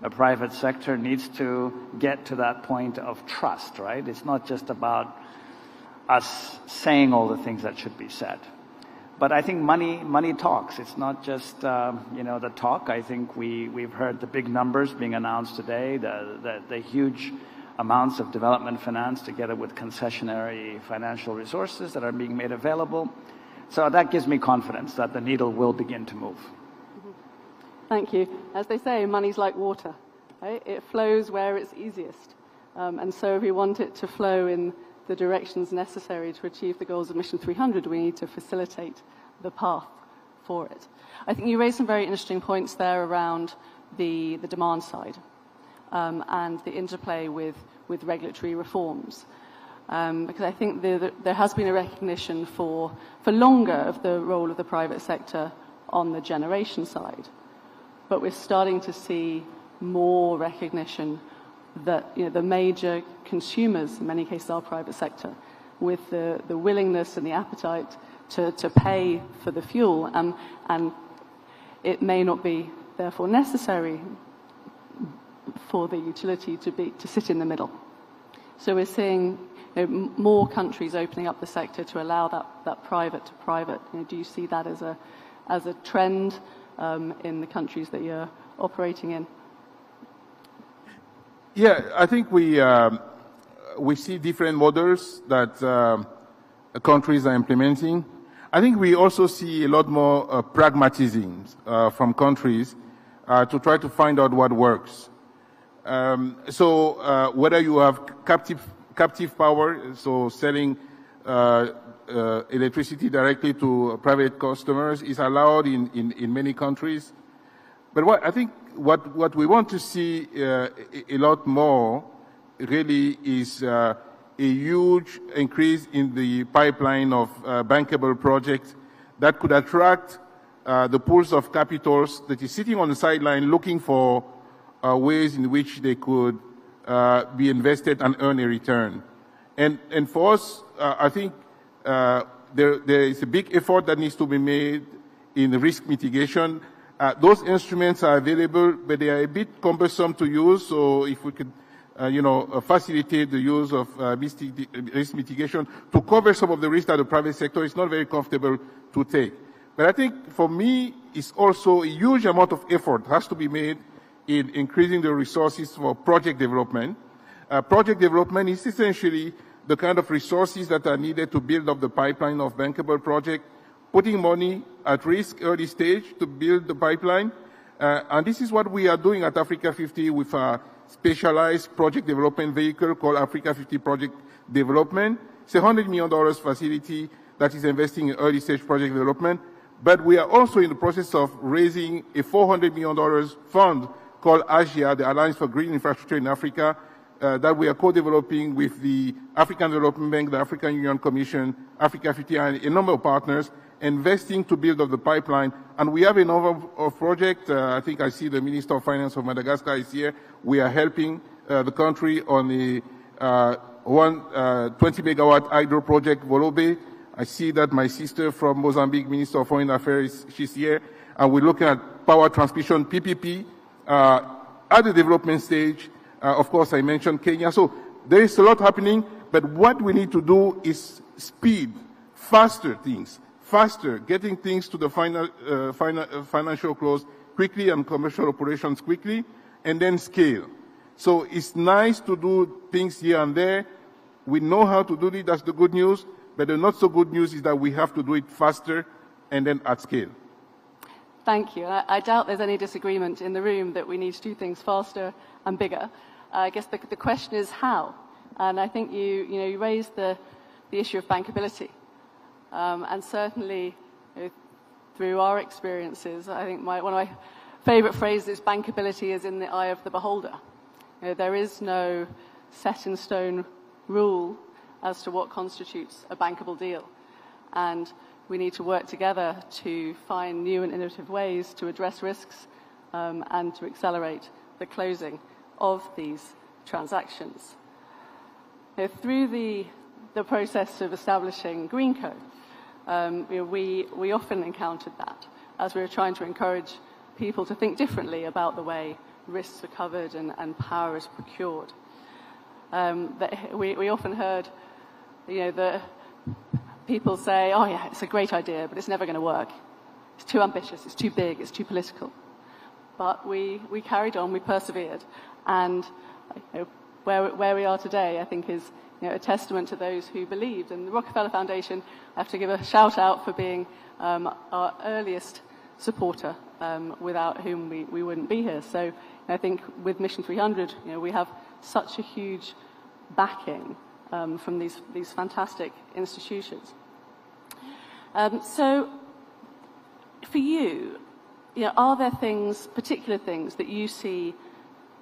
a private sector needs to get to that point of trust, right? It's not just about us saying all the things that should be said. But I think money talks. It's not just the talk. I think we've heard the big numbers being announced today, the huge amounts of development finance together with concessionary financial resources that are being made available. So that gives me confidence that the needle will begin to move. Thank you. As they say, money's like water, right? It flows where it's easiest. And so if we want it to flow in the directions necessary to achieve the goals of Mission 300, we need to facilitate the path for it. I think you raised some very interesting points there around the demand side and the interplay with regulatory reforms. Because I think there has been a recognition for longer of the role of the private sector on the generation side. But we're starting to see more recognition that the major consumers, in many cases, are private sector, with the willingness and the appetite to pay for the fuel, and it may not be therefore necessary for the utility to sit in the middle. So we're seeing more countries opening up the sector to allow that private to private. Do you see that as a trend in the countries that you're operating in? Yeah, I think we see different models that countries are implementing. I think we also see a lot more pragmatism from countries to try to find out what works. So whether you have captive power, so selling electricity directly to private customers is allowed in many countries. But I think what we want to see a lot more really is a huge increase in the pipeline of bankable projects that could attract the pools of capitals that is sitting on the sideline looking for ways in which they could be invested and earn a return. And for us, I think there is a big effort that needs to be made in risk mitigation. Those instruments are available, but they are a bit cumbersome to use. So if we could, facilitate the use of risk mitigation to cover some of the risks that the private sector is not very comfortable to take. But I think for me, it's also a huge amount of effort has to be made in increasing the resources for project development. Project development is essentially the kind of resources that are needed to build up the pipeline of bankable projects, putting money at risk early stage to build the pipeline. And this is what we are doing at Africa 50 with a specialized project development vehicle called Africa 50 Project Development. It's a $100 million facility that is investing in early stage project development. But we are also in the process of raising a $400 million fund called ASIA, the Alliance for Green Infrastructure in Africa, that we are co-developing with the African Development Bank, the African Union Commission, Africa 50, and a number of partners, investing to build up the pipeline. And we have a number of projects. I think I see the Minister of Finance of Madagascar is here. We are helping the country on the 20-megawatt hydro project, Volobe. I see that my sister from Mozambique, Minister of Foreign Affairs, she's here. And we're looking at power transmission, PPP, at the development stage. Of course, I mentioned Kenya. So there is a lot happening, but what we need to do is speed, faster things, faster, getting things to the financial close quickly and commercial operations quickly, and then scale. So it's nice to do things here and there. We know how to do it, that's the good news, but the not so good news is that we have to do it faster and then at scale. Thank you. I doubt there's any disagreement in the room that we need to do things faster and bigger. I guess the question is how. And I think you raised the issue of bankability. And certainly, through our experiences, I think one of my favorite phrases is bankability is in the eye of the beholder. There is no set in stone rule as to what constitutes a bankable deal. And we need to work together to find new and innovative ways to address risks and to accelerate the closing of these transactions. Through the process of establishing GreenCo, we often encountered that as we were trying to encourage people to think differently about the way risks are covered and power is procured. We often heard, the people say, oh yeah, it's a great idea, but it's never going to work. It's too ambitious, it's too big, it's too political. But we carried on, we persevered, and where we are today, I think, is a testament to those who believed. And the Rockefeller Foundation, I have to give a shout out for being our earliest supporter, without whom we wouldn't be here. So I think with Mission 300, we have such a huge backing from these fantastic institutions. So for you, are there particular things that you see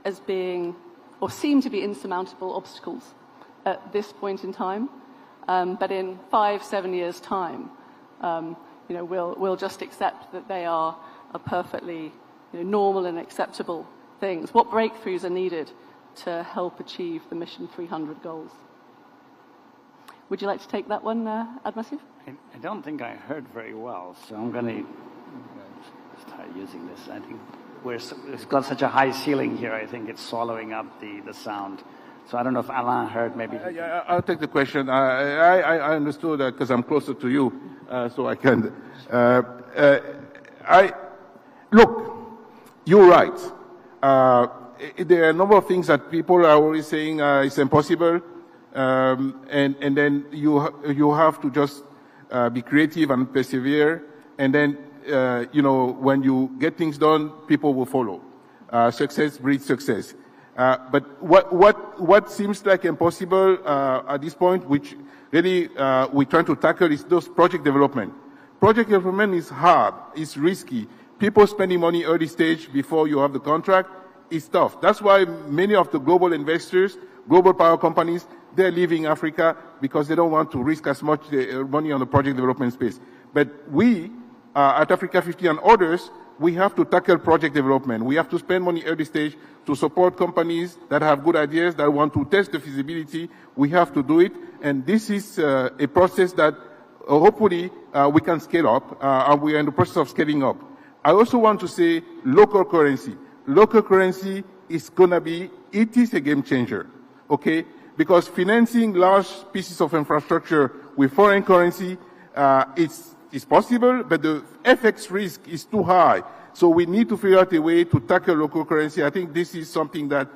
as being, or seem to be insurmountable obstacles at this point in time, but in 5-7 years' time, we'll just accept that they are a perfectly normal and acceptable things? What breakthroughs are needed to help achieve the Mission 300 goals? Would you like to take that one, Admasif? I don't think I heard very well, so I'm going to start using this. I think it's got such a high ceiling here, I think it's swallowing up the sound. So I don't know if Alain heard, maybe. I'll take the question. I understood that because I'm closer to you, so I can. Look, you're right. There are a number of things that people are always saying it's impossible, and then you have to just be creative and persevere, and then when you get things done, people will follow. Success breeds success. But what seems like impossible at this point, which really we're trying to tackle, is those project development. Project development is hard, it's risky. People spending money early stage before you have the contract is tough. That's why many of the global investors, global power companies, they're leaving Africa because they don't want to risk as much money on the project development space. But we, at Africa 50 and others, we have to tackle project development. We have to spend money early stage to support companies that have good ideas, that want to test the feasibility. We have to do it. And this is a process that hopefully we can scale up, and we are in the process of scaling up. I also want to say local currency. Local currency is it is a game changer, okay? Because financing large pieces of infrastructure with foreign currency, it's possible, but the FX risk is too high. So we need to figure out a way to tackle local currency. I think this is something that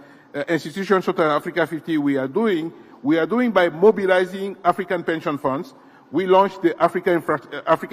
institutions such as Africa 50 we are doing. We are doing by mobilizing African pension funds. We launched the Africa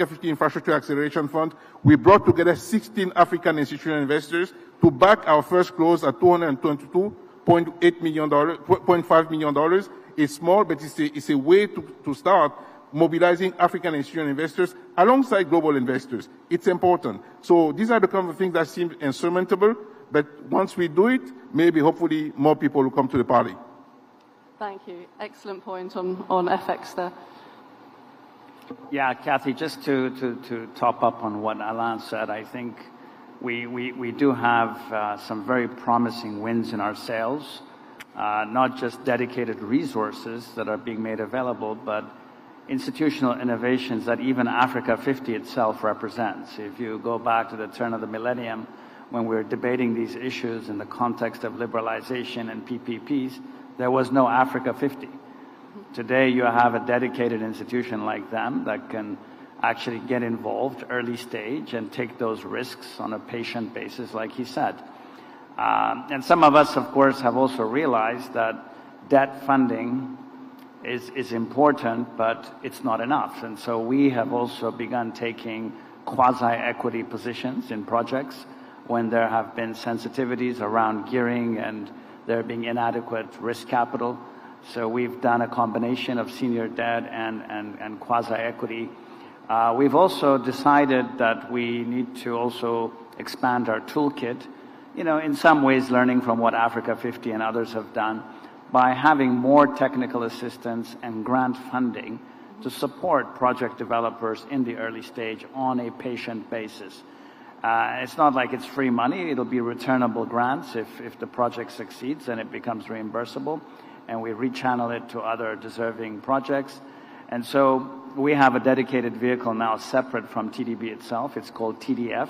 50 Infrastructure Acceleration Fund. We brought together 16 African institutional investors to back our first close at $222.8 million, $0.5 million. It's small, but it's a way to start mobilizing African institutional investors alongside global investors. It's important. So these are the kind of things that seem insurmountable, but once we do it, maybe hopefully more people will come to the party. Thank you. Excellent point on FX there. Yeah, Kathy, just to top up on what Alain said, I think we do have some very promising wins in our sales, not just dedicated resources that are being made available, but institutional innovations that even Africa 50 itself represents. If you go back to the turn of the millennium, when we were debating these issues in the context of liberalization and PPPs, there was no Africa 50. Today, you have a dedicated institution like them that can actually get involved early stage and take those risks on a patient basis, like he said. And some of us, of course, have also realized that debt funding is important, but it's not enough. And so we have also begun taking quasi-equity positions in projects when there have been sensitivities around gearing and there being inadequate risk capital. So we've done a combination of senior debt and quasi-equity. We've also decided that we need to also expand our toolkit, in some ways learning from what Africa 50 and others have done, by having more technical assistance and grant funding to support project developers in the early stage on a patient basis. It's not like it's free money. It'll be returnable grants. If the project succeeds, then it becomes reimbursable, and we rechannel it to other deserving projects. And so we have a dedicated vehicle now separate from TDB itself. It's called TDF,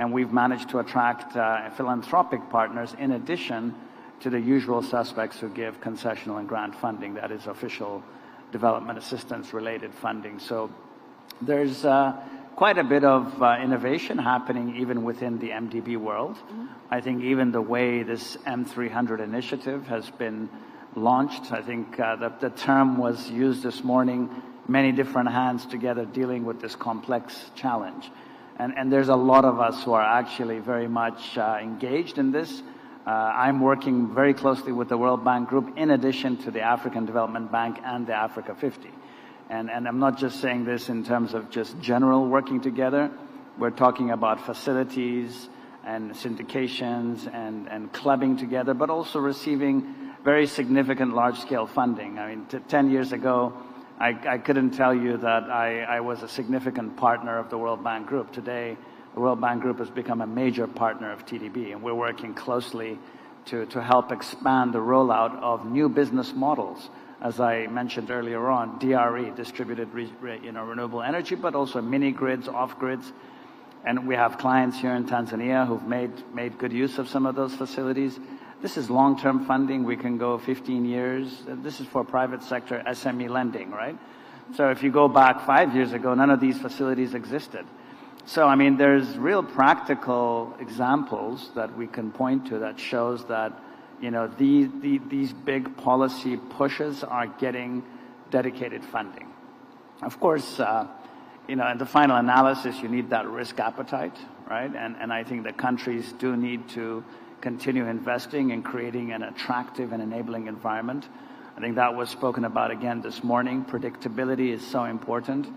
And we've managed to attract philanthropic partners in addition to the usual suspects who give concessional and grant funding, that is official development assistance related funding. So there's quite a bit of innovation happening even within the MDB world. I think even the way this M300 initiative has been launched, I think the term was used this morning, many different hands together dealing with this complex challenge. And there's a lot of us who are actually very much engaged in this. I'm working very closely with the World Bank Group in addition to the African Development Bank and the Africa 50. And I'm not just saying this in terms of just general working together. We're talking about facilities and syndications and clubbing together, but also receiving very significant large-scale funding. I mean, 10 years ago, I couldn't tell you that I was a significant partner of the World Bank Group. Today, the World Bank Group has become a major partner of TDB, and we're working closely to help expand the rollout of new business models. As I mentioned earlier on, DRE, distributed renewable energy, but also mini grids, off grids. And we have clients here in Tanzania who've made good use of some of those facilities. This is long-term funding. We can go 15 years. This is for private sector SME lending, right? So if you go back 5 years ago, none of these facilities existed. So, I mean, there's real practical examples that we can point to that shows that, you know, these big policy pushes are getting dedicated funding. Of course, you know, in the final analysis, you need that risk appetite, right? And I think the countries do need to continue investing in creating an attractive and enabling environment. I think that was spoken about again this morning. Predictability is so important.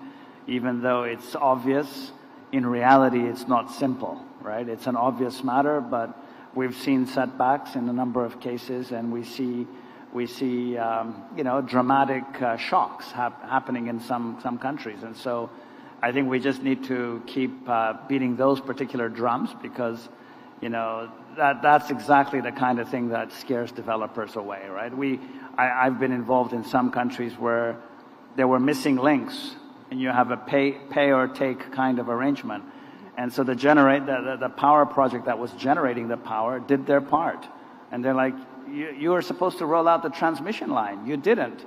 Even though it's obvious, in reality, it's not simple, right? It's an obvious matter, but we've seen setbacks in a number of cases, and we see you know, dramatic shocks happening in some countries. And so I think we just need to keep beating those particular drums, because, you know, that's exactly the kind of thing that scares developers away, right? I've been involved in some countries where there were missing links, and you have a pay or take kind of arrangement. And so the power project that was generating the power did their part. And they're like, you were supposed to roll out the transmission line. You didn't.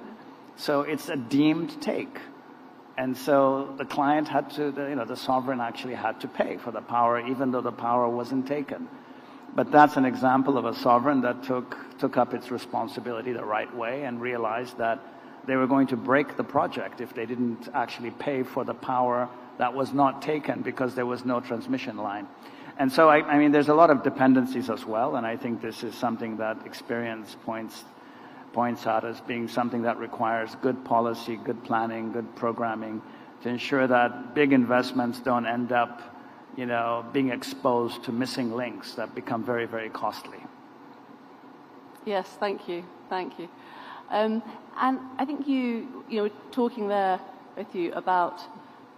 So it's a deemed take. And so the client had to, you know, the sovereign actually had to pay for the power, even though the power wasn't taken. But that's an example of a sovereign that took up its responsibility the right way and realized that they were going to break the project if they didn't actually pay for the power that was not taken because there was no transmission line. And so, I mean, there's a lot of dependencies as well, and I think this is something that experience points out as being something that requires good policy, good planning, good programming to ensure that big investments don't end up, you know, being exposed to missing links that become very, very costly. Yes, thank you. Thank you. And I think you were talking there with you about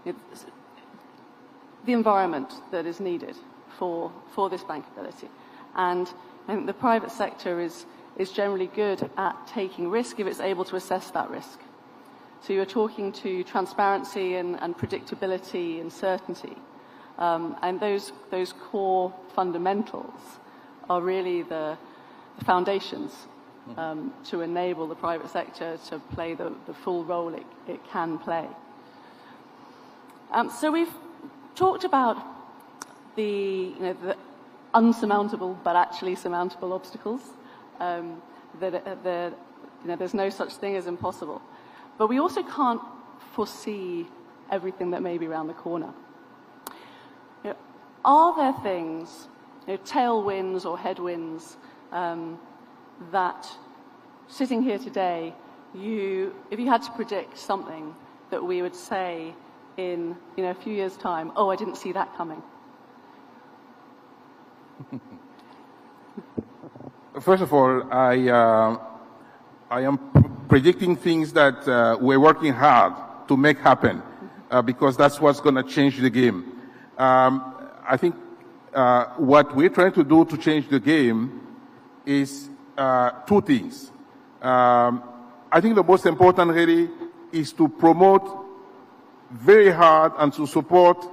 the environment that is needed for this bankability. And I think the private sector is generally good at taking risk if it's able to assess that risk. So you're talking to transparency and predictability and certainty. And those core fundamentals are really the foundations to enable the private sector to play the full role it can play. So we've talked about the unsurmountable but actually surmountable obstacles. There's no such thing as impossible. But we also can't foresee everything that may be around the corner. Are there things, tailwinds or headwinds, that sitting here today, if you had to predict something that we would say in a few years' time, oh, I didn't see that coming? First of all, I am predicting things that we're working hard to make happen, because that's what's going to change the game. I think what we're trying to do to change the game is two things. I think the most important really is to promote very hard and to support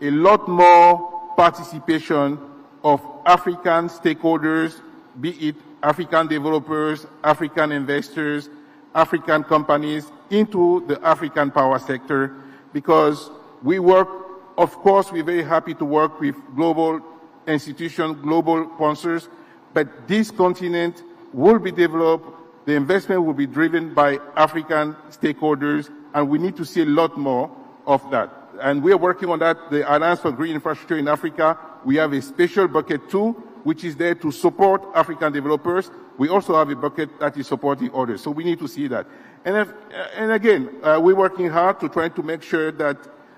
a lot more participation of African stakeholders, be it African developers, African investors, African companies, into the African power sector, because we work, of course, we're very happy to work with global institutions, global sponsors, but this continent will be developed, the investment will be driven by African stakeholders, and we need to see a lot more of that. And we are working on that. The Alliance for Green Infrastructure in Africa, we have a special bucket too, which is there to support African developers. We also have a bucket that is supporting others. So we need to see that. And again, we're working hard to try to make sure that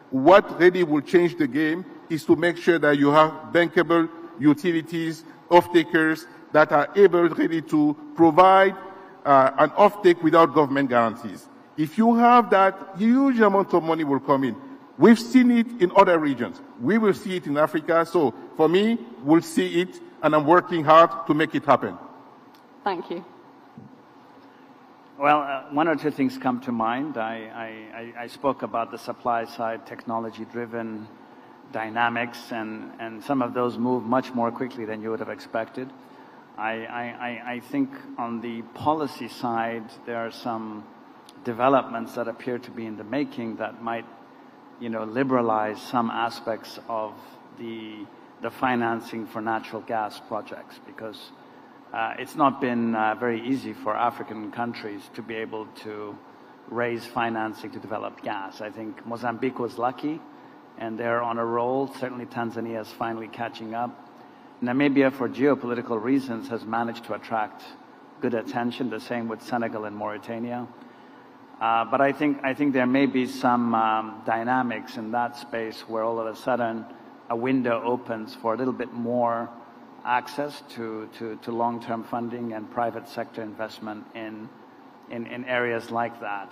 what really will change the game is to make sure that you have bankable utilities, off-takers that are able really to provide an off-take without government guarantees. If you have that, huge amount of money will come in. We've seen it in other regions. We will see it in Africa. So for me, we'll see it, and I'm working hard to make it happen. Thank you. Well, one or two things come to mind. I spoke about the supply side, technology-driven dynamics, and some of those move much more quickly than you would have expected. I think on the policy side, there are some developments that appear to be in the making that might, liberalize some aspects of the financing for natural gas projects, because it's not been very easy for African countries to be able to raise financing to develop gas. I think Mozambique was lucky, and they're on a roll. Certainly Tanzania is finally catching up. Namibia, for geopolitical reasons, has managed to attract good attention, the same with Senegal and Mauritania. But I think there may be some dynamics in that space where all of a sudden a window opens for a little bit more access to long-term funding and private sector investment in areas like that.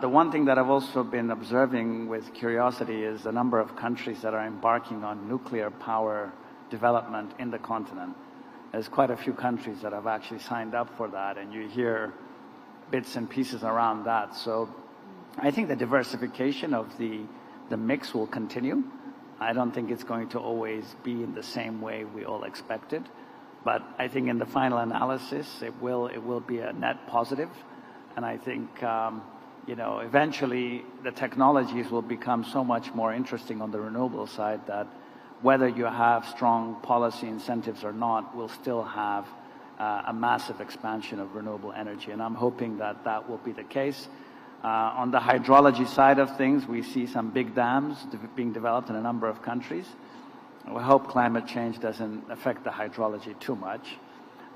The one thing that I've also been observing with curiosity is the number of countries that are embarking on nuclear power development in the continent. There's quite a few countries that have actually signed up for that, and you hear bits and pieces around that. So I think the diversification of the mix will continue. I don't think it's going to always be in the same way we all expected, but I think in the final analysis, it will be a net positive. And I think, eventually the technologies will become so much more interesting on the renewable side that whether you have strong policy incentives or not, we'll still have a massive expansion of renewable energy, and I'm hoping that that will be the case. On the hydrology side of things, we see some big dams being developed in a number of countries. We hope climate change doesn't affect the hydrology too much.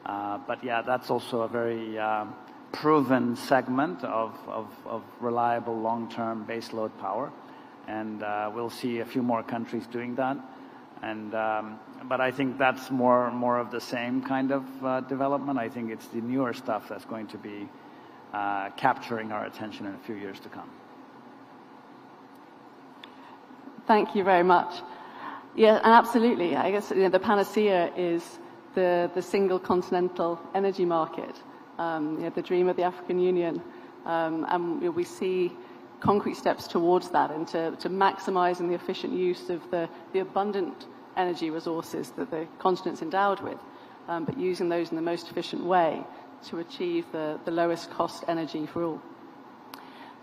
But yeah, that's also a very proven segment of reliable long-term baseload power, and we'll see a few more countries doing that. And but I think that's more of the same kind of development. I think it's the newer stuff that's going to be capturing our attention in a few years to come. Thank you very much. Yeah, and absolutely. I guess the panacea is the single continental energy market, the dream of the African Union, and we see concrete steps towards that, and to maximising the efficient use of the abundant energy resources that the continent's endowed with, but using those in the most efficient way to achieve the lowest cost energy for all.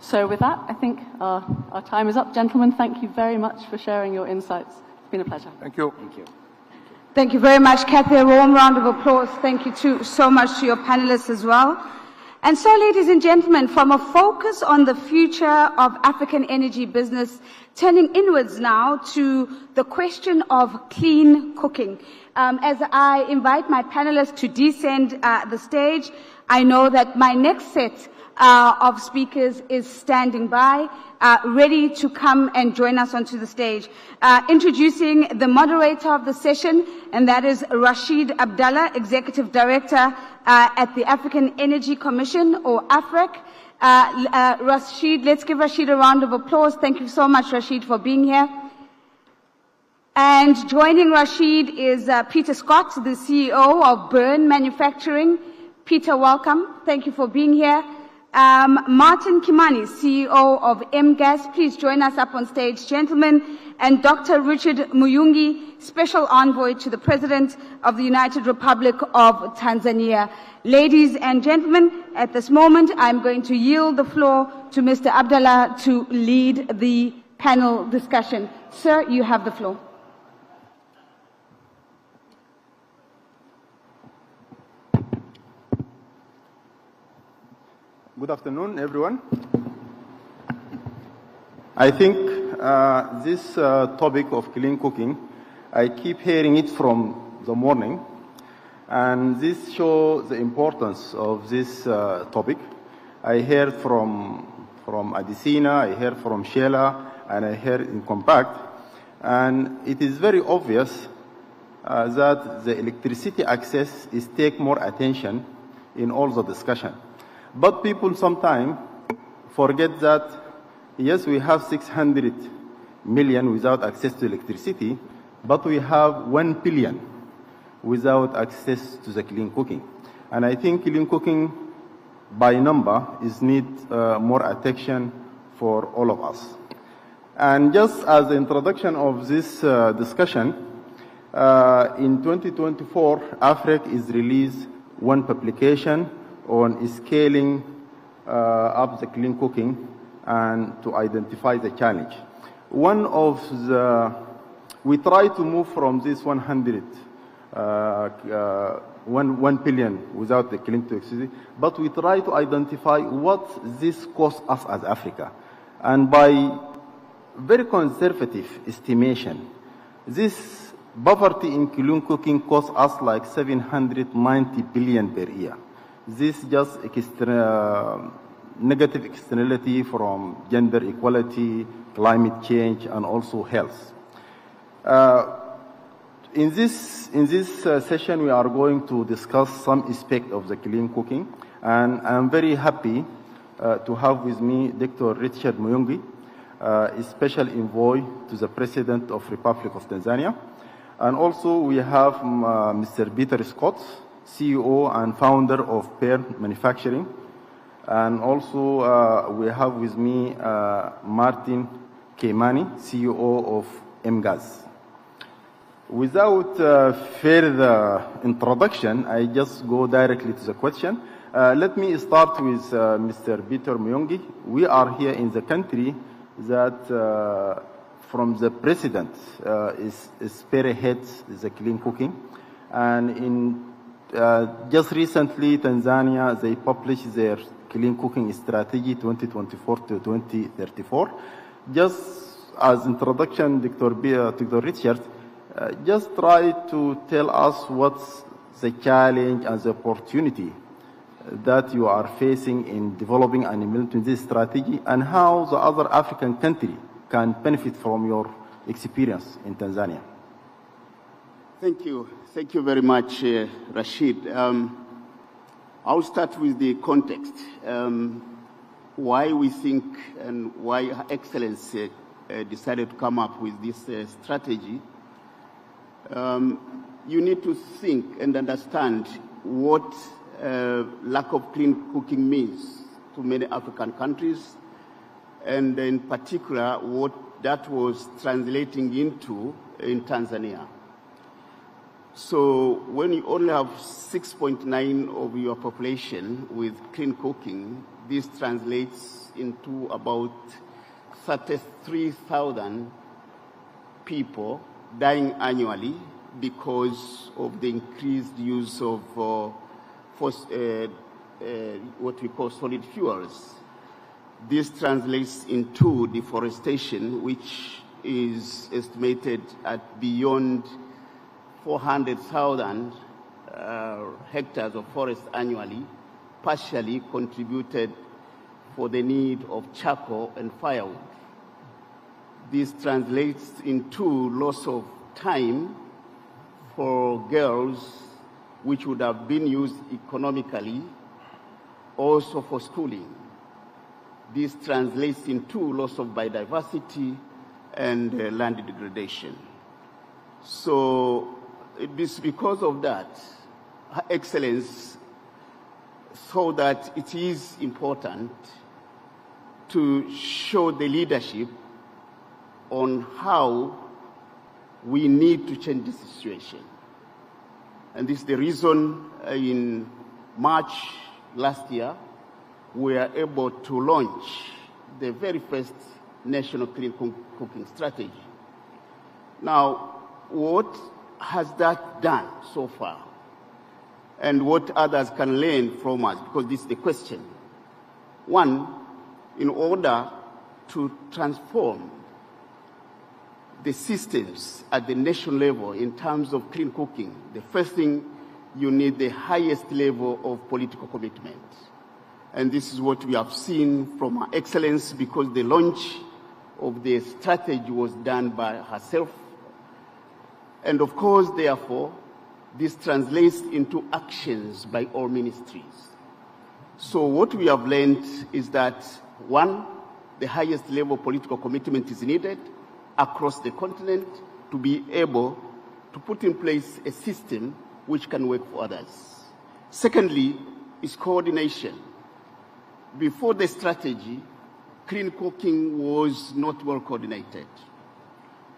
So with that, I think our time is up. Gentlemen, thank you very much for sharing your insights. It's been a pleasure. Thank you. Thank you. Thank you very much, Kathy. A warm round of applause. Thank you so much to your panelists as well. And so, ladies and gentlemen, from a focus on the future of African energy business, turning inwards now to the question of clean cooking. As I invite my panelists to descend the stage, I know that my next set of speakers is standing by, ready to come and join us onto the stage. Introducing the moderator of the session, and that is Rashid Abdallah, Executive Director at the African Energy Commission, or AFREC. Rashid, let's give Rashid a round of applause. Thank you so much, Rashid, for being here. And joining Rashid is Peter Scott, the CEO of Burn Manufacturing. Peter, welcome. Thank you for being here. Martin Kimani, CEO of MGAS, please join us up on stage, gentlemen. And Dr. Richard Muyungi, Special Envoy to the President of the United Republic of Tanzania. Ladies and gentlemen, at this moment, I'm going to yield the floor to Mr. Abdallah to lead the panel discussion. Sir, you have the floor. Good afternoon, everyone. I think this topic of clean cooking, I keep hearing it from the morning, and this shows the importance of this topic. I heard from Adesina, I heard from Sheila, and I heard in Compact, and it is very obvious that the electricity access is take more attention in all the discussion. But people sometimes forget that, yes, we have 600 million without access to electricity, but we have 1 billion without access to the clean cooking. And I think clean cooking, by number, is need more attention for all of us. And just as the introduction of this discussion, in 2024, Africa is released one publication on scaling up the clean cooking and to identify the challenge. We try to move from this 1 billion without the clean electricity, but we try to identify what this costs us as Africa. And by very conservative estimation, this poverty in clean cooking costs us like 790 billion per year. This just negative externality from gender equality, climate change, and also health. In this session, we are going to discuss some aspect of the clean cooking, and I'm very happy to have with me Dr. Richard Muyungi, a special envoy to the President of Republic of Tanzania, and also we have Mr. Peter Scott, CEO and founder of Pear Manufacturing. And also we have with me Martin Kimani, CEO of MGAS. Without further introduction, I just go directly to the question. Let me start with Mr. Peter Muyungi. We are here in the country that from the President is spearheads the clean cooking. And in just recently, Tanzania, they published their clean cooking strategy 2024 to 2034. Just as introduction, Dr. Richard, just try to tell us what's the challenge and the opportunity that you are facing in developing and implementing this strategy, and how the other African countries can benefit from your experience in Tanzania. Thank you. Thank you very much, Rashid. I'll start with the context, why we think and why Excellence decided to come up with this strategy. You need to think and understand what lack of clean cooking means to many African countries, and in particular what that was translating into in Tanzania. So when you only have 6.9% of your population with clean cooking, this translates into about 33,000 people dying annually because of the increased use of what we call solid fuels. This translates into deforestation, which is estimated at beyond 400,000 hectares of forest annually, partially contributed for the need of charcoal and firewood. This translates into loss of time for girls, which would have been used economically, also for schooling. This translates into loss of biodiversity and land degradation. So it is because of that, Excellence thought that it is important to show the leadership on how we need to change the situation. And this is the reason in March last year, we were able to launch the very first national clean cooking strategy. Now, what has that done so far? And what others can learn from us, because this is the question. One, in order to transform the systems at the national level in terms of clean cooking, the first thing, you need the highest level of political commitment. And this is what we have seen from Her Excellency, because the launch of the strategy was done by herself. And of course, therefore, this translates into actions by all ministries. So what we have learned is that, one, the highest level of political commitment is needed across the continent to be able to put in place a system which can work for others. Secondly, is coordination. Before the strategy, clean cooking was not well coordinated.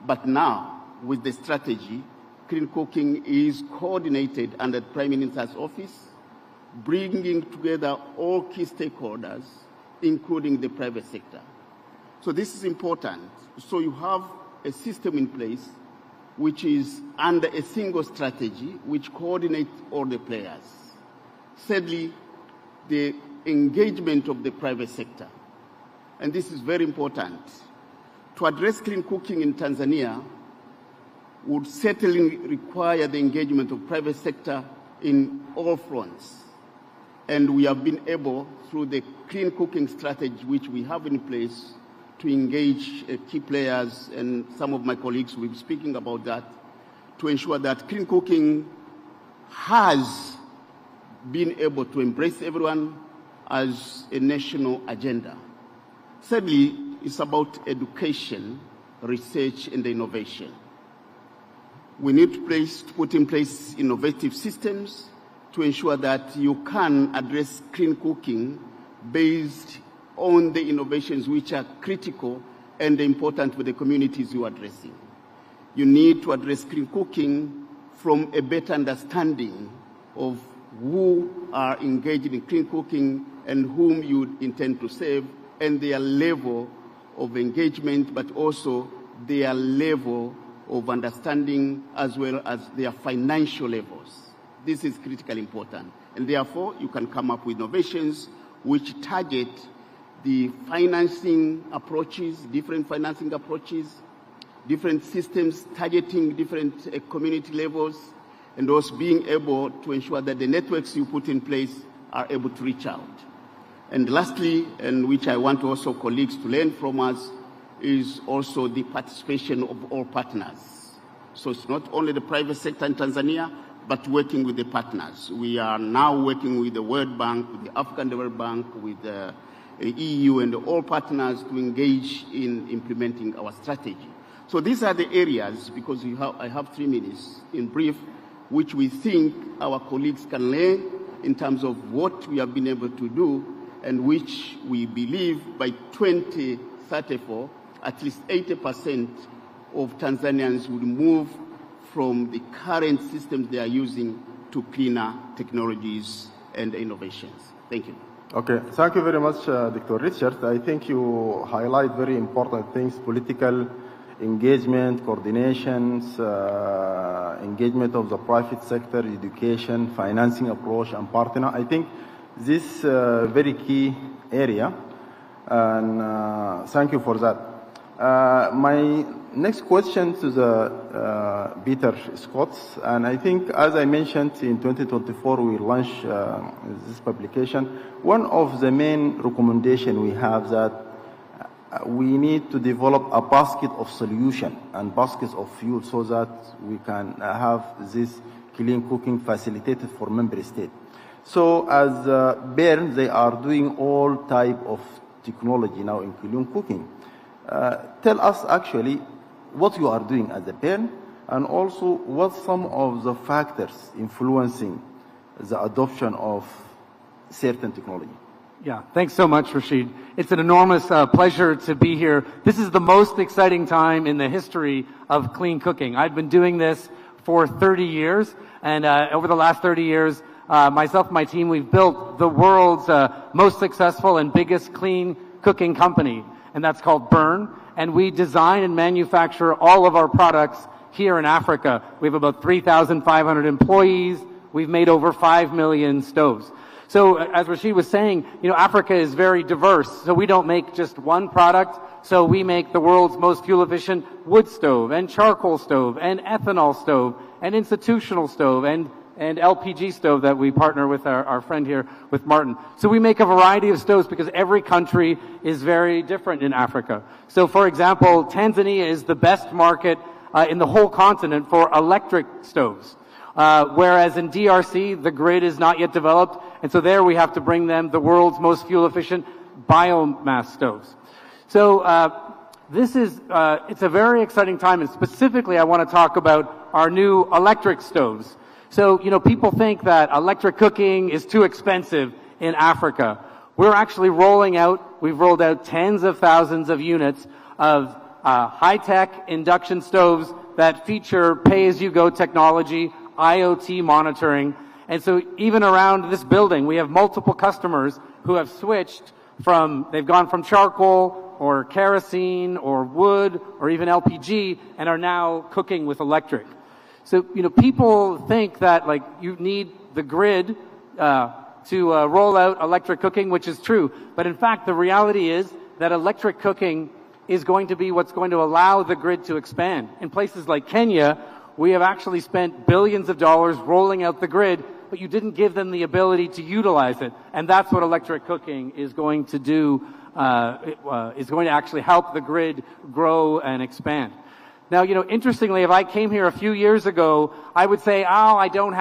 But now, with the strategy, clean cooking is coordinated under the Prime Minister's office, bringing together all key stakeholders, including the private sector. So this is important. So you have a system in place which is under a single strategy which coordinates all the players. Thirdly, the engagement of the private sector. And this is very important. To address clean cooking in Tanzania would certainly require the engagement of private sector in all fronts. And we have been able, through the clean cooking strategy which we have in place, to engage key players, and some of my colleagues will be speaking about that, to ensure that clean cooking has been able to embrace everyone as a national agenda. Thirdly, it's about education, research, and innovation. We need to put in place innovative systems to ensure that you can address clean cooking based on the innovations which are critical and important for the communities you are addressing. You need to address clean cooking from a better understanding of who are engaged in clean cooking and whom you intend to serve, and their level of engagement, but also their level of understanding as well as their financial levels. This is critically important. And therefore, you can come up with innovations which target the financing approaches, different financing approaches, different systems targeting different community levels, and also being able to ensure that the networks you put in place are able to reach out. And lastly, and which I want also colleagues to learn from us, is also the participation of all partners. So it's not only the private sector in Tanzania, but working with the partners. We are now working with the World Bank, with the African Development Bank, with the EU and all partners to engage in implementing our strategy. So these are the areas, because I have 3 minutes in brief, which we think our colleagues can learn in terms of what we have been able to do, and which we believe by 2034, at least 80% of Tanzanians will move from the current systems they are using to cleaner technologies and innovations. Thank you. Okay, thank you very much, Dr. Richard. I think you highlight very important things: political engagement, coordinations, engagement of the private sector, education, financing approach, and partner. I think this very key area, and thank you for that. My next question to the Peter Scott, and I think, as I mentioned, in 2024 we launched this publication. One of the main recommendations we have that we need to develop a basket of solution and baskets of fuel so that we can have this clean cooking facilitated for member states. So as BERN, they are doing all type of technology now in clean cooking. Tell us actually what you are doing as a BERN, and also what some of the factors influencing the adoption of certain technology. Yeah, thanks so much, Rashid. It's an enormous pleasure to be here. This is the most exciting time in the history of clean cooking. I've been doing this for 30 years, and over the last 30 years, myself and my team, we've built the world's most successful and biggest clean cooking company, and that's called Burn. And we design and manufacture all of our products here in Africa. We have about 3,500 employees. We've made over 5 million stoves. So as Rashid was saying, you know, Africa is very diverse. So we don't make just one product. So we make the world's most fuel efficient wood stove and charcoal stove and ethanol stove and institutional stove and LPG stove that we partner with our friend here, with Martin. So we make a variety of stoves because every country is very different in Africa. So for example, Tanzania is the best market in the whole continent for electric stoves. Whereas in DRC, the grid is not yet developed, and so there we have to bring them the world's most fuel-efficient biomass stoves. So this is, it's a very exciting time, and specifically I want to talk about our new electric stoves. So, you know, people think that electric cooking is too expensive in Africa. We're actually we've rolled out tens of thousands of units of high-tech induction stoves that feature pay-as-you-go technology, IoT monitoring. And so even around this building, we have multiple customers who have switched they've gone from charcoal or kerosene or wood or even LPG and are now cooking with electric. So, you know, people think that, like, you need the grid to roll out electric cooking, which is true. But in fact, the reality is that electric cooking is going to be what's going to allow the grid to expand. In places like Kenya, we have actually spent billions of dollars rolling out the grid, but you didn't give them the ability to utilize it. And that's what electric cooking is going to do, is going to actually help the grid grow and expand. Now, you know, interestingly, if I came here a few years ago, I would say, oh, we don't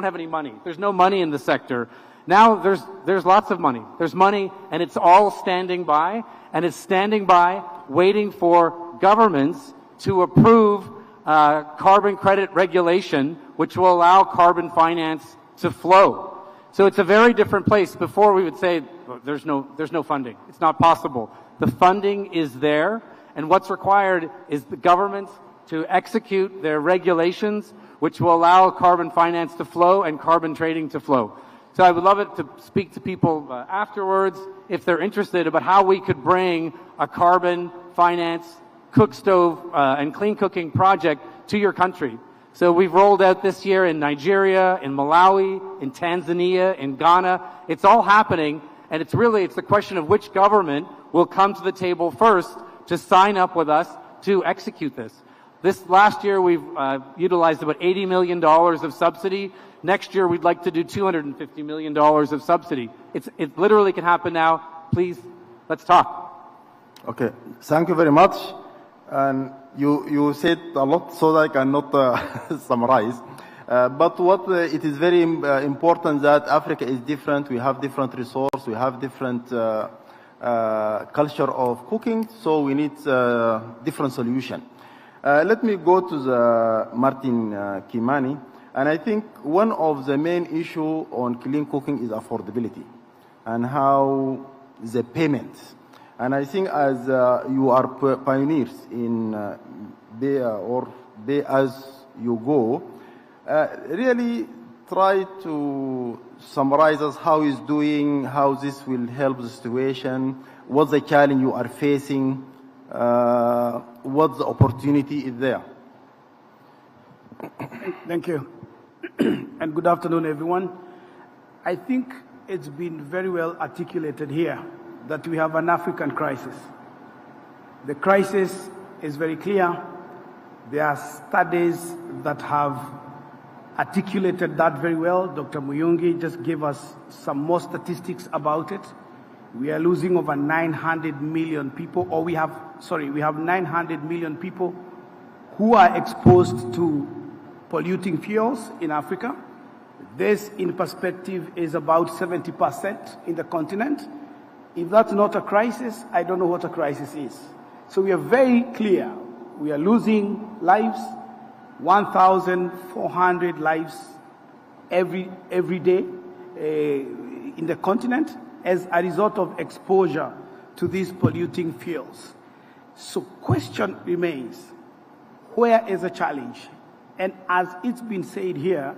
have any money. There's no money in the sector. Now there's lots of money. There's money, and it's all standing by, and it's standing by waiting for governments to approve carbon credit regulation, which will allow carbon finance to flow. So it's a very different place. Before we would say, there's no funding. It's not possible. The funding is there. And what's required is the governments to execute their regulations, which will allow carbon finance to flow and carbon trading to flow. So I would love it to speak to people afterwards, if they're interested, about how we could bring a carbon finance cook stove and clean cooking project to your country. So we've rolled out this year in Nigeria, in Malawi, in Tanzania, in Ghana. It's all happening, and it's the question of which government will come to the table first to sign up with us to execute this. This last year, we've utilized about $80 million of subsidy. Next year, we'd like to do $250 million of subsidy. It literally can happen now. Please, let's talk. Okay, thank you very much. And you said a lot, so I cannot summarize. But it is very important that Africa is different. We have different resources. We have different culture of cooking, so we need different solution. Let me go to the Martin Kimani, and I think one of the main issue on clean cooking is affordability and how the payment. And I think as you are pioneers in pay as you go, really try to summarize us how it's doing, how this will help the situation, what's the challenge you are facing, what the opportunity is there. Thank you. And good afternoon, everyone. I think it's been very well articulated here that we have an African crisis. The crisis is very clear. There are studies that have articulated that very well. Dr. Muyungi just gave us some more statistics about it. We are losing over 900 million people, or we have 900 million people who are exposed to polluting fuels in Africa. This, in perspective, is about 70% in the continent. If that's not a crisis, I don't know what a crisis is. So we are very clear. We are losing lives, 1,400 lives every day. in the continent as a result of exposure to these polluting fuels. So question remains, where is the challenge? And as it's been said here,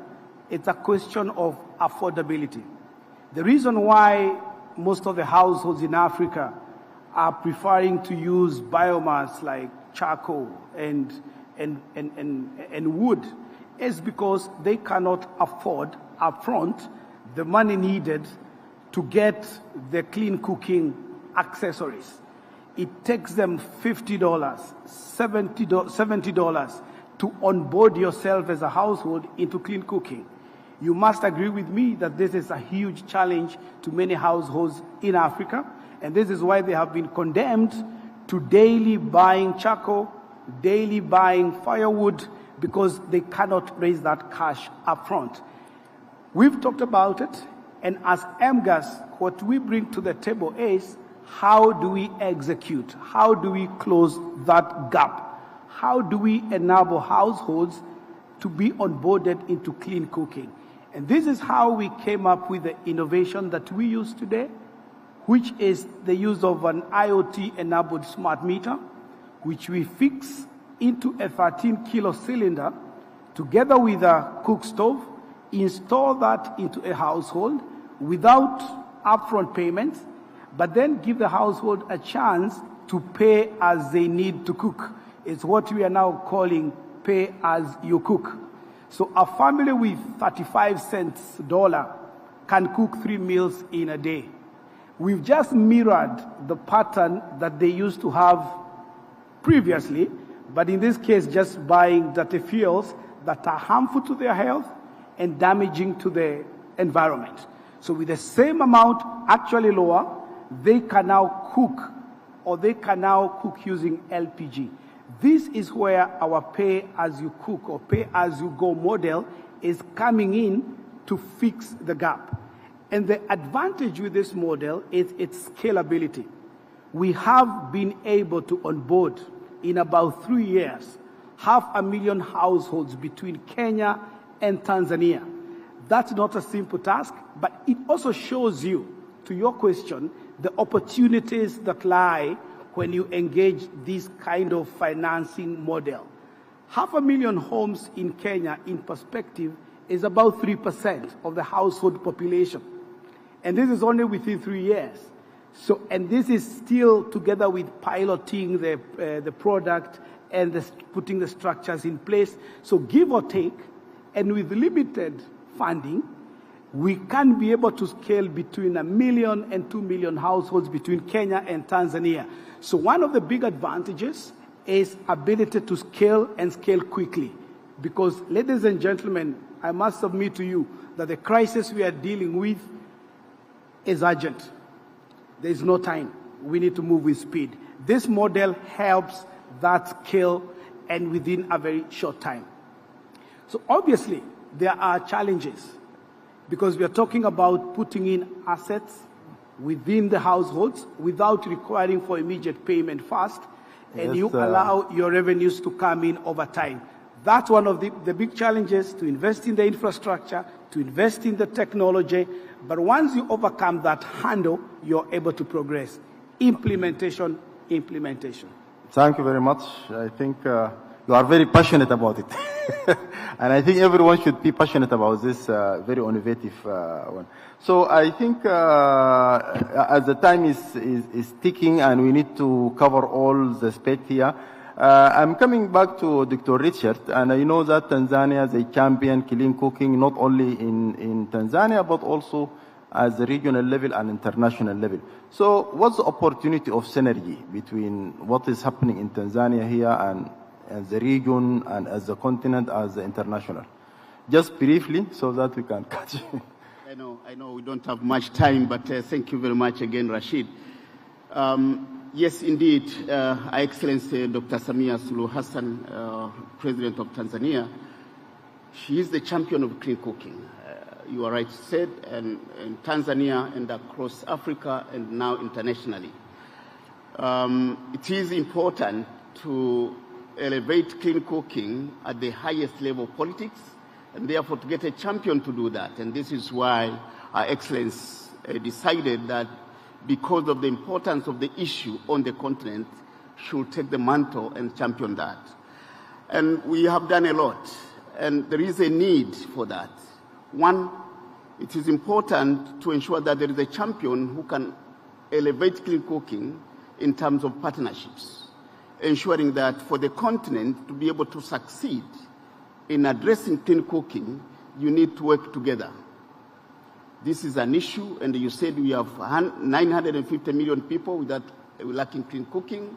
it's a question of affordability. The reason why most of the households in Africa are preferring to use biomass like charcoal and wood is because they cannot afford upfront the money needed to get the clean cooking accessories. It takes them $50, $70 to onboard yourself as a household into clean cooking. You must agree with me that this is a huge challenge to many households in Africa, and this is why they have been condemned to daily buying charcoal, daily buying firewood, because they cannot raise that cash up front. We've talked about it, and as MGAS, what we bring to the table is how do we execute? How do we close that gap? How do we enable households to be onboarded into clean cooking? And this is how we came up with the innovation that we use today, which is the use of an IoT-enabled smart meter, which we fix into a 13-kilo cylinder together with a cook stove, install that into a household without upfront payments, but then give the household a chance to pay as they need to cook. It's what we are now calling pay as you cook. So a family with 35 cents dollar can cook 3 meals in a day. We've just mirrored the pattern that they used to have previously, but in this case, just buying dirty fuels that are harmful to their health and damaging to the environment. So with the same amount, actually lower, they can now cook, or they can now cook using LPG. This is where our pay-as-you-cook or pay-as-you-go model is coming in to fix the gap. And the advantage with this model is its scalability. We have been able to onboard, in about 3 years, 500,000 households between Kenya and Tanzania. That's not a simple task, but it also shows you, to your question, the opportunities that lie when you engage this kind of financing model. 500,000 homes in Kenya, in perspective, is about 3% of the household population. And this is only within 3 years. So, and this is still together with piloting the product and putting the structures in place. So give or take, and with limited funding, we can be able to scale between 1 million and 2 million households between Kenya and Tanzania. So one of the big advantages is ability to scale and scale quickly. Because, ladies and gentlemen, I must submit to you that the crisis we are dealing with is urgent. There is no time. We need to move with speed. This model helps that scale and within a very short time. So obviously, there are challenges because we are talking about putting in assets within the households without requiring for immediate payment fast, and you allow your revenues to come in over time. That's one of the big challenges, to invest in the infrastructure, to invest in the technology. But once you overcome that handle, you're able to progress. Implementation. Thank you very much. I think you are very passionate about it. And I think everyone should be passionate about this very innovative one. So I think as the time is ticking and we need to cover all the aspects here, I'm coming back to Dr. Richard, and I know that Tanzania is a champion clean cooking, not only in Tanzania, but also at the regional level and international level. So what's the opportunity of synergy between what is happening in Tanzania here and as the region and as the continent, as the international? Just briefly, so that we can catch. I know we don't have much time, but thank you very much again, Rashid. Yes, indeed, Her Excellency Dr. Samia Suluhu Hassan, President of Tanzania, she is the champion of clean cooking. You are right to say, and in Tanzania and across Africa and now internationally. It is important to elevate clean cooking at the highest level of politics, and therefore to get a champion to do that. And this is why Her Excellency decided that because of the importance of the issue on the continent, should take the mantle and champion that. And we have done a lot, and there is a need for that. One, it is important to ensure that there is a champion who can elevate clean cooking in terms of partnerships, ensuring that for the continent to be able to succeed in addressing clean cooking, you need to work together. This is an issue, and you said we have 950 million people without lacking clean cooking,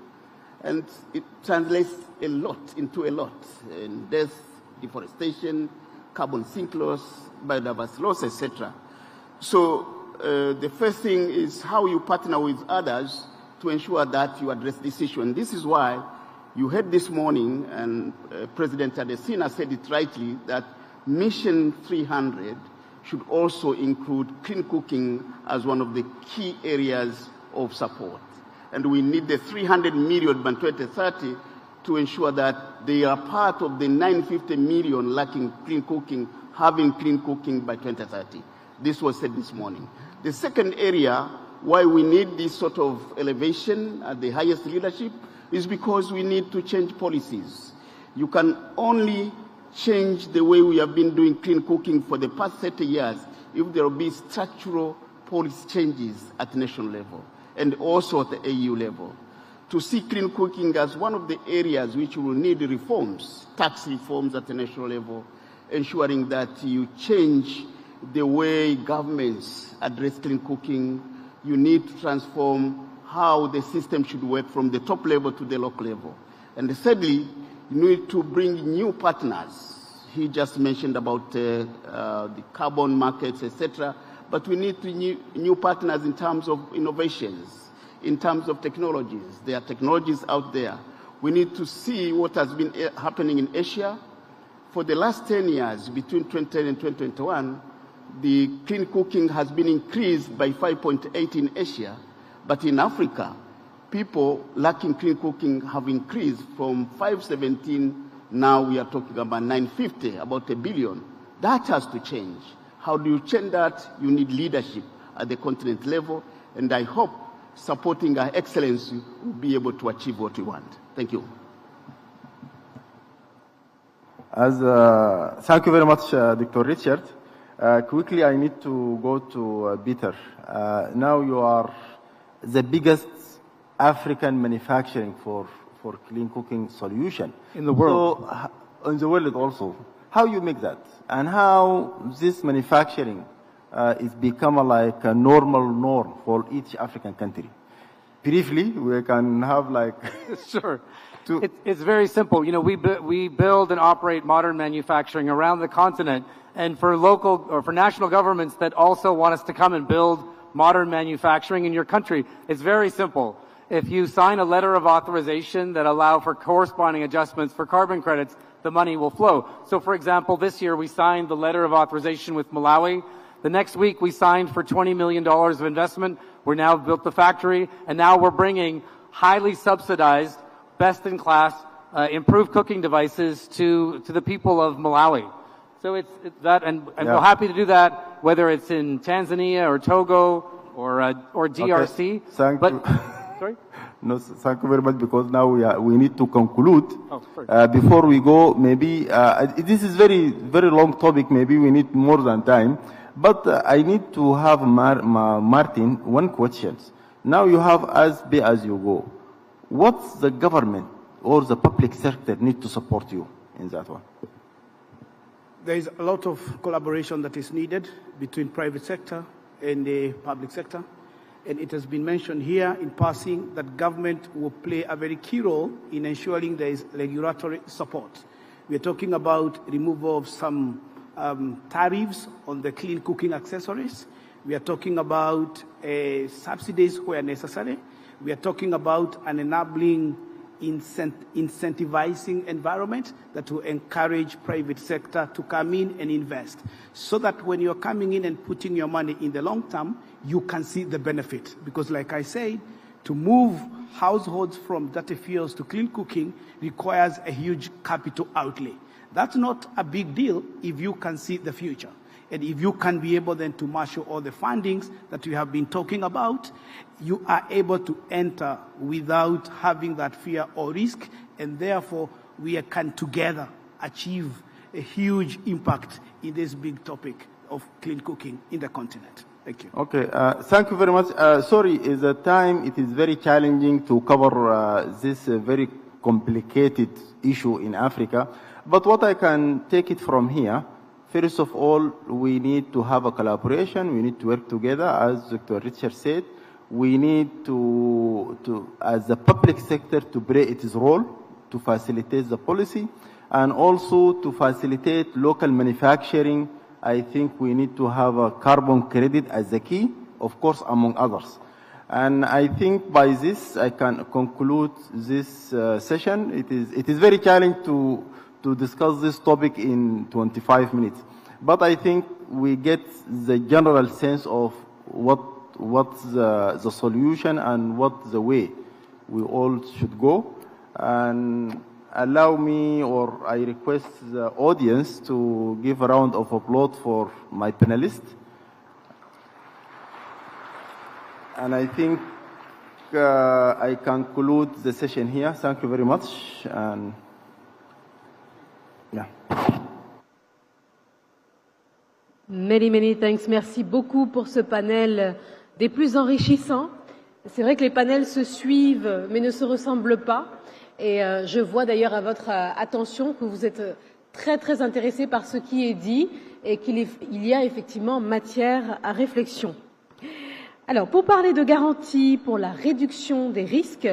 and it translates a lot into a lot, in death, deforestation, carbon sink loss, biodiversity loss, etc. So the first thing is how you partner with others to ensure that you address this issue. And this is why you heard this morning, and President Adesina said it rightly, that Mission 300 should also include clean cooking as one of the key areas of support. And we need the 300 million by 2030 to ensure that they are part of the 950 million lacking clean cooking, having clean cooking by 2030. This was said this morning. The second area why we need this sort of elevation at the highest leadership is because we need to change policies. You can only change the way we have been doing clean cooking for the past 30 years if there will be structural policy changes at national level and also at the AU level. To see clean cooking as one of the areas which will need reforms, tax reforms at the national level, ensuring that you change the way governments address clean cooking. You need to transform how the system should work from the top level to the local level. And thirdly, you need to bring new partners. He just mentioned about the carbon markets, etc. But we need new partners in terms of innovations, in terms of technologies. There are technologies out there. We need to see what has been happening in Asia. For the last 10 years, between 2010 and 2021, the clean cooking has been increased by 5.8 in Asia. But in Africa, people lacking clean cooking have increased from 517, now we are talking about 950, about 1 billion. That has to change. How do you change that? You need leadership at the continent level, and I hope supporting our excellency will be able to achieve what we want. Thank you. Thank you very much, Dr. Richard. Quickly, I need to go to Peter. Now you are the biggest African manufacturing for clean cooking solution. In the world. So, in the world also. How you make that? And how this manufacturing is become like a normal norm for each African country? Briefly, we can have like... Sure. It's very simple. You know, we build and operate modern manufacturing around the continent, and for local or for national governments that also want us to come and build modern manufacturing in your country, it's very simple. If you sign a letter of authorization that allow for corresponding adjustments for carbon credits, the money will flow. So, for example, this year we signed the letter of authorization with Malawi. The next week we signed for $20 million of investment. We're now built the factory, and now we're bringing highly subsidized, best-in-class, improved cooking devices to the people of Malawi. So it's that, and we're happy to do that, whether it's in Tanzania or Togo or DRC. Okay. Thank you. Sorry? No, thank you very much, because now we need to conclude. Oh, before we go, maybe this is very long topic. Maybe we need more than time. But I need to have Martin one question. Now you have as pay as you go. What's the government or the public sector need to support you in that one? There is a lot of collaboration that is needed between private sector and the public sector. And it has been mentioned here in passing that government will play a very key role in ensuring there is regulatory support. We are talking about removal of some tariffs on the clean cooking accessories. We are talking about subsidies where necessary. We are talking about an enabling incentivizing environment that will encourage private sector to come in and invest, so that when you're coming in and putting your money in the long term, you can see the benefit. Because like I said, to move households from dirty fuels to clean cooking requires a huge capital outlay. That's not a big deal if you can see the future. And if you can be able then to marshal all the fundings that we have been talking about, you are able to enter without having that fear or risk, and therefore we can together achieve a huge impact in this big topic of clean cooking in the continent. Thank you. Okay, thank you very much. Sorry, is the time, it is very challenging to cover this very complicated issue in Africa. But what I can take it from here, first of all, we need to have a collaboration. We need to work together, as Dr. Richard said. We need to as the public sector, to play its role to facilitate the policy, and also to facilitate local manufacturing. I think we need to have a carbon credit as the key, of course, among others. And I think by this, I can conclude this session. It is very challenging to discuss this topic in 25 minutes. But I think we get the general sense of what's the solution and what the way we all should go. And allow me, or I request the audience to give a round of applause for my panelists. And I think I conclude the session here. Thank you very much. And yeah. Many thanks. Merci beaucoup pour ce panel des plus enrichissants. C'est vrai que les panels se suivent mais ne se ressemblent pas. Et je vois d'ailleurs à votre attention que vous êtes très intéressés par ce qui est dit et qu'il y a effectivement matière à réflexion. Alors, pour parler de garanties pour la réduction des risques,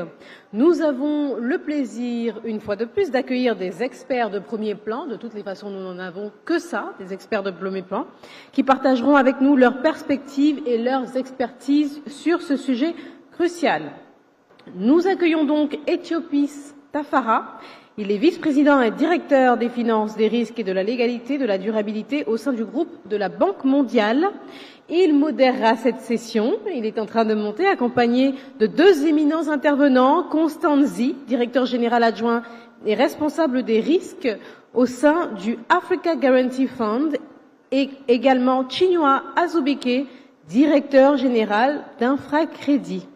nous avons le plaisir, une fois de plus, d'accueillir des experts de premier plan. De toutes les façons, nous n'en avons que ça, des experts de premier plan, qui partageront avec nous leurs perspectives et leurs expertises sur ce sujet crucial. Nous accueillons donc Ethiopis Tafara. Il est vice-président et directeur des finances, des risques et de la légalité, de la durabilité au sein du groupe de la Banque mondiale. Il modérera cette session. Il est en train de monter, accompagné de deux éminents intervenants, Constanzi, directeur général adjoint et responsable des risques au sein du Africa Guarantee Fund, et également Chinua Azubike, directeur général d'Infracrédit.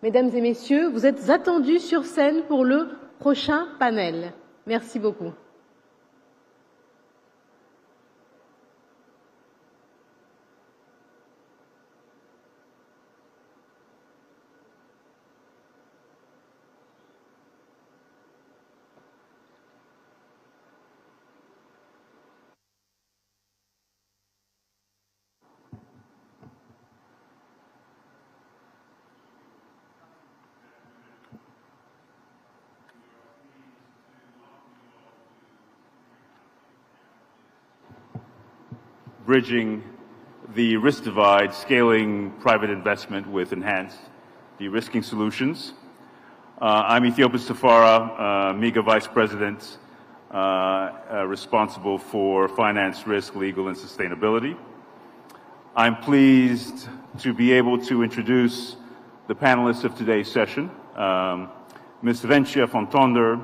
Mesdames et messieurs, vous êtes attendus sur scène pour le prochain panel. Merci beaucoup. Bridging the risk divide, scaling private investment with enhanced de-risking solutions. I'm Ethiopis Tafara, MEGA Vice President, responsible for finance, risk, legal, and sustainability. I'm pleased to be able to introduce the panelists of today's session. Ms. Ventia Fontonder,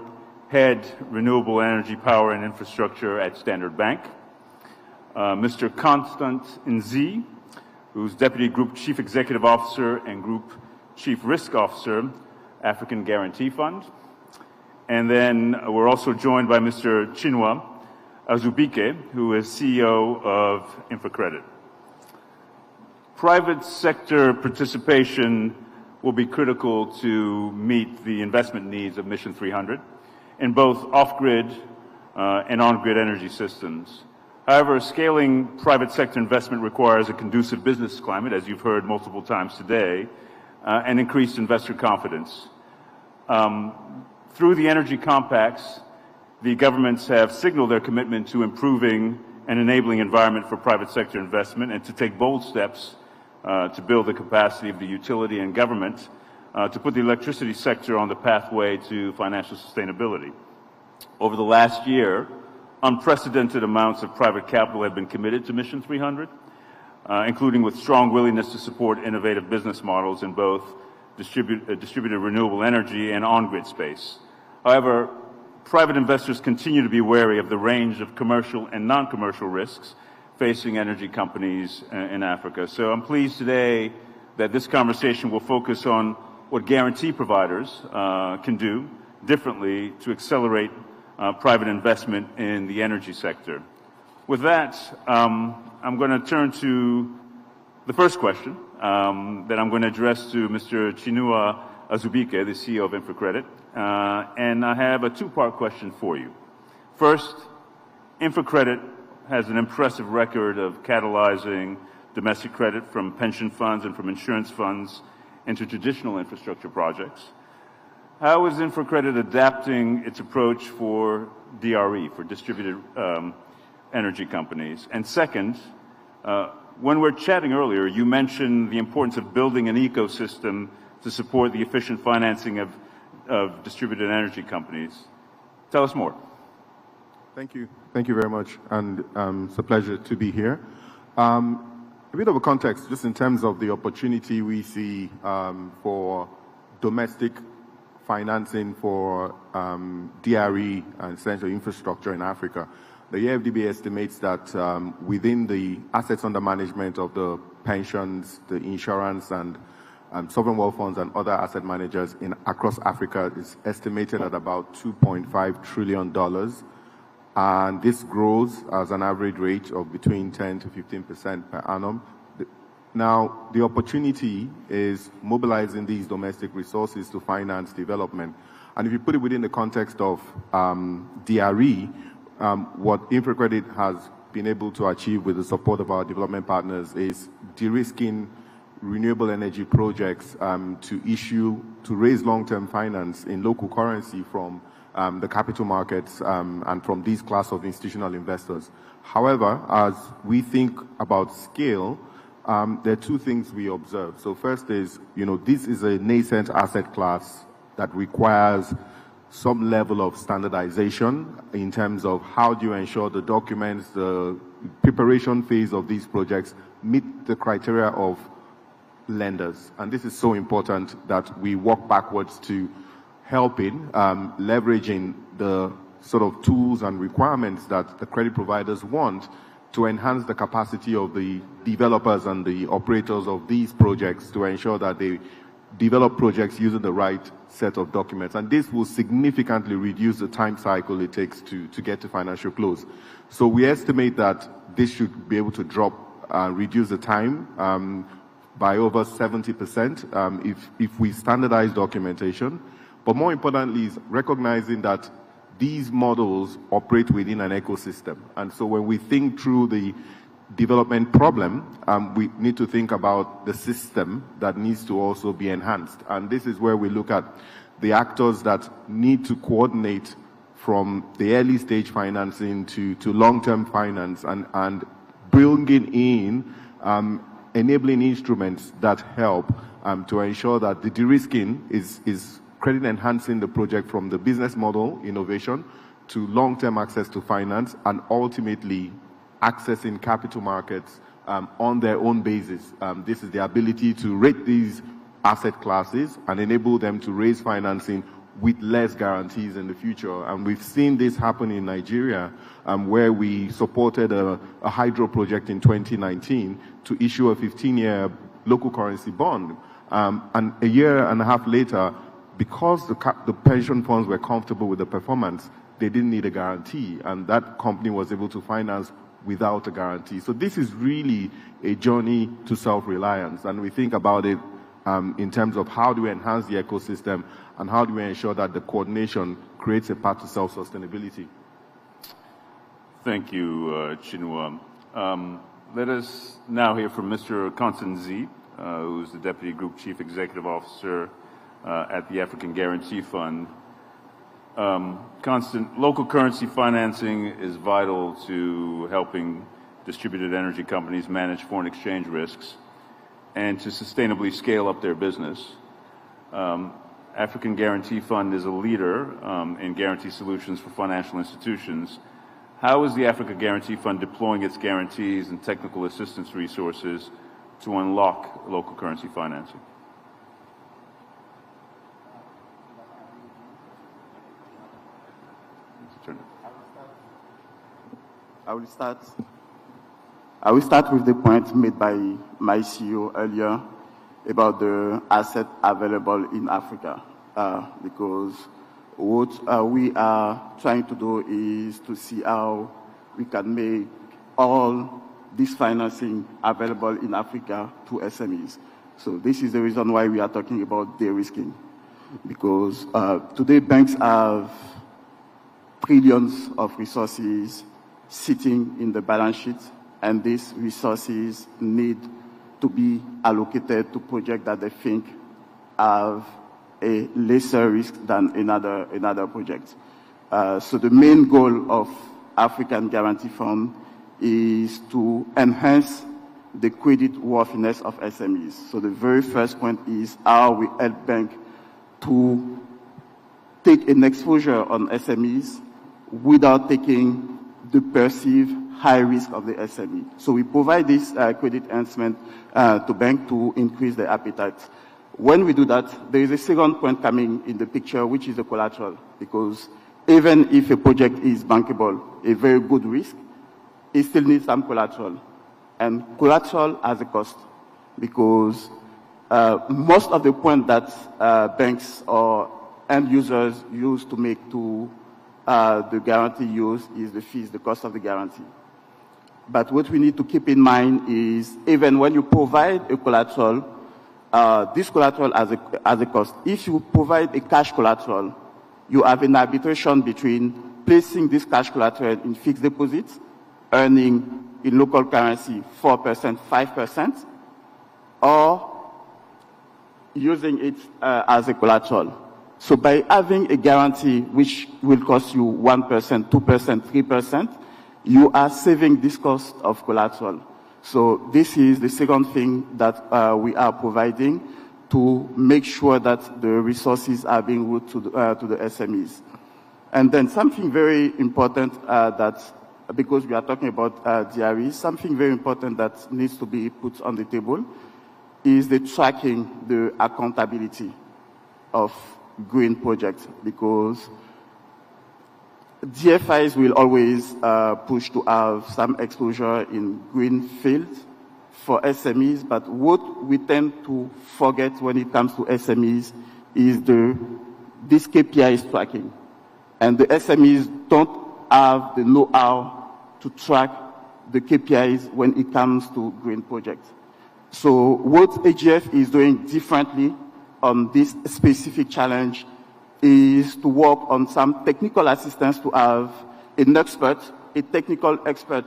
Head, Renewable Energy, Power, and Infrastructure at Standard Bank. Mr. Constant Nzi, who's Deputy Group Chief Executive Officer and Group Chief Risk Officer, African Guarantee Fund. And then we're also joined by Mr. Chinua Azubike, who is CEO of InfraCredit. Private sector participation will be critical to meet the investment needs of Mission 300 in both off-grid and on-grid energy systems. However, scaling private sector investment requires a conducive business climate, as you've heard multiple times today, and increased investor confidence. Through the energy compacts, the governments have signaled their commitment to improving and enabling environment for private sector investment and to take bold steps to build the capacity of the utility and government to put the electricity sector on the pathway to financial sustainability. Over the last year, unprecedented amounts of private capital have been committed to Mission 300, including with strong willingness to support innovative business models in both distributed renewable energy and on-grid space. However, private investors continue to be wary of the range of commercial and non-commercial risks facing energy companies in Africa. So I'm pleased today that this conversation will focus on what guarantee providers can do differently to accelerate private investment in the energy sector. With that, I'm going to turn to the first question that I'm going to address to Mr. Chinua Azubike, the CEO of InfraCredit. And I have a two-part question for you. First, InfraCredit has an impressive record of catalyzing domestic credit from pension funds and from insurance funds into traditional infrastructure projects. How is InfraCredit adapting its approach for DRE, for distributed energy companies? And second, when we're chatting earlier, you mentioned the importance of building an ecosystem to support the efficient financing of distributed energy companies. Tell us more. Thank you. Thank you very much. And it's a pleasure to be here. A bit of a context, just in terms of the opportunity we see for domestic financing for DRE and central infrastructure in Africa. The AFDB estimates that within the assets under management of the pensions, the insurance, and sovereign wealth funds and other asset managers across Africa is estimated at about $2.5 trillion. And this grows as an average rate of between 10 to 15% per annum. Now, the opportunity is mobilizing these domestic resources to finance development. And if you put it within the context of DRE, what InfraCredit has been able to achieve with the support of our development partners is de-risking renewable energy projects to raise long-term finance in local currency from the capital markets and from these class of institutional investors. However, as we think about scale, there are two things we observe. So first is, this is a nascent asset class that requires some level of standardization in terms of how do you ensure the documents, the preparation phase of these projects meet the criteria of lenders. And this is so important that we work backwards to helping, leveraging the sort of tools and requirements that the credit providers want to enhance the capacity of the developers and the operators of these projects to ensure that they develop projects using the right set of documents. And this will significantly reduce the time cycle it takes to get to financial close. So we estimate that this should be able to reduce the time by over 70% if we standardize documentation. But more importantly is recognizing that these models operate within an ecosystem. And so when we think through the development problem, we need to think about the system that needs to also be enhanced. And this is where we look at the actors that need to coordinate from the early stage financing to long-term finance and bringing in enabling instruments that help to ensure that the de-risking is credit enhancing the project from the business model innovation to long-term access to finance and ultimately accessing capital markets on their own basis. This is the ability to rate these asset classes and enable them to raise financing with less guarantees in the future. And we've seen this happen in Nigeria, where we supported a hydro project in 2019 to issue a 15-year local currency bond. And a year and a half later, because the pension funds were comfortable with the performance, they didn't need a guarantee, and that company was able to finance without a guarantee. So this is really a journey to self-reliance, and we think about it in terms of how do we enhance the ecosystem and how do we ensure that the coordination creates a path to self-sustainability. Thank you, Chinua. Let us now hear from Mr. Constantine, who's the Deputy Group Chief Executive Officer at the African Guarantee Fund. Local currency financing is vital to helping distributed energy companies manage foreign exchange risks and to sustainably scale up their business. African Guarantee Fund is a leader in guarantee solutions for financial institutions. How is the Africa Guarantee Fund deploying its guarantees and technical assistance resources to unlock local currency financing? I will start. I will start with the point made by my CEO earlier about the asset available in Africa, because what we are trying to do is to see how we can make all this financing available in Africa to SMEs. So this is the reason why we are talking about de-risking, because today banks have trillions of resources sitting in the balance sheet, and these resources need to be allocated to projects that they think have a lesser risk than another project. So the main goal of African Guarantee Fund is to enhance the credit worthiness of SMEs. So the very first point is how we help banks to take an exposure on SMEs without taking the perceived high risk of the SME. So we provide this credit enhancement to banks to increase their appetite. When we do that, there is a second point coming in the picture, which is the collateral, because even if a project is bankable, a very good risk, it still needs some collateral. And collateral has a cost, because most of the point that banks or end users use to make to the guarantee use is the fees, the cost of the guarantee. But what we need to keep in mind is even when you provide a collateral, this collateral has a cost. If you provide a cash collateral, you have an arbitration between placing this cash collateral in fixed deposits, earning in local currency 4%, 5%, or using it as a collateral. So by having a guarantee which will cost you 1%, 2%, 3%, you are saving this cost of collateral. So this is the second thing that we are providing to make sure that the resources are being routed to the SMEs. And then something very important that, because we are talking about DRE, something very important that needs to be put on the table is the tracking, the accountability of green projects, because DFIs will always push to have some exposure in green fields for SMEs, but what we tend to forget when it comes to SMEs is this KPIs tracking. And the SMEs don't have the know-how to track the KPIs when it comes to green projects. So what AGF is doing differently on this specific challenge is to work on some technical assistance to have an expert, a technical expert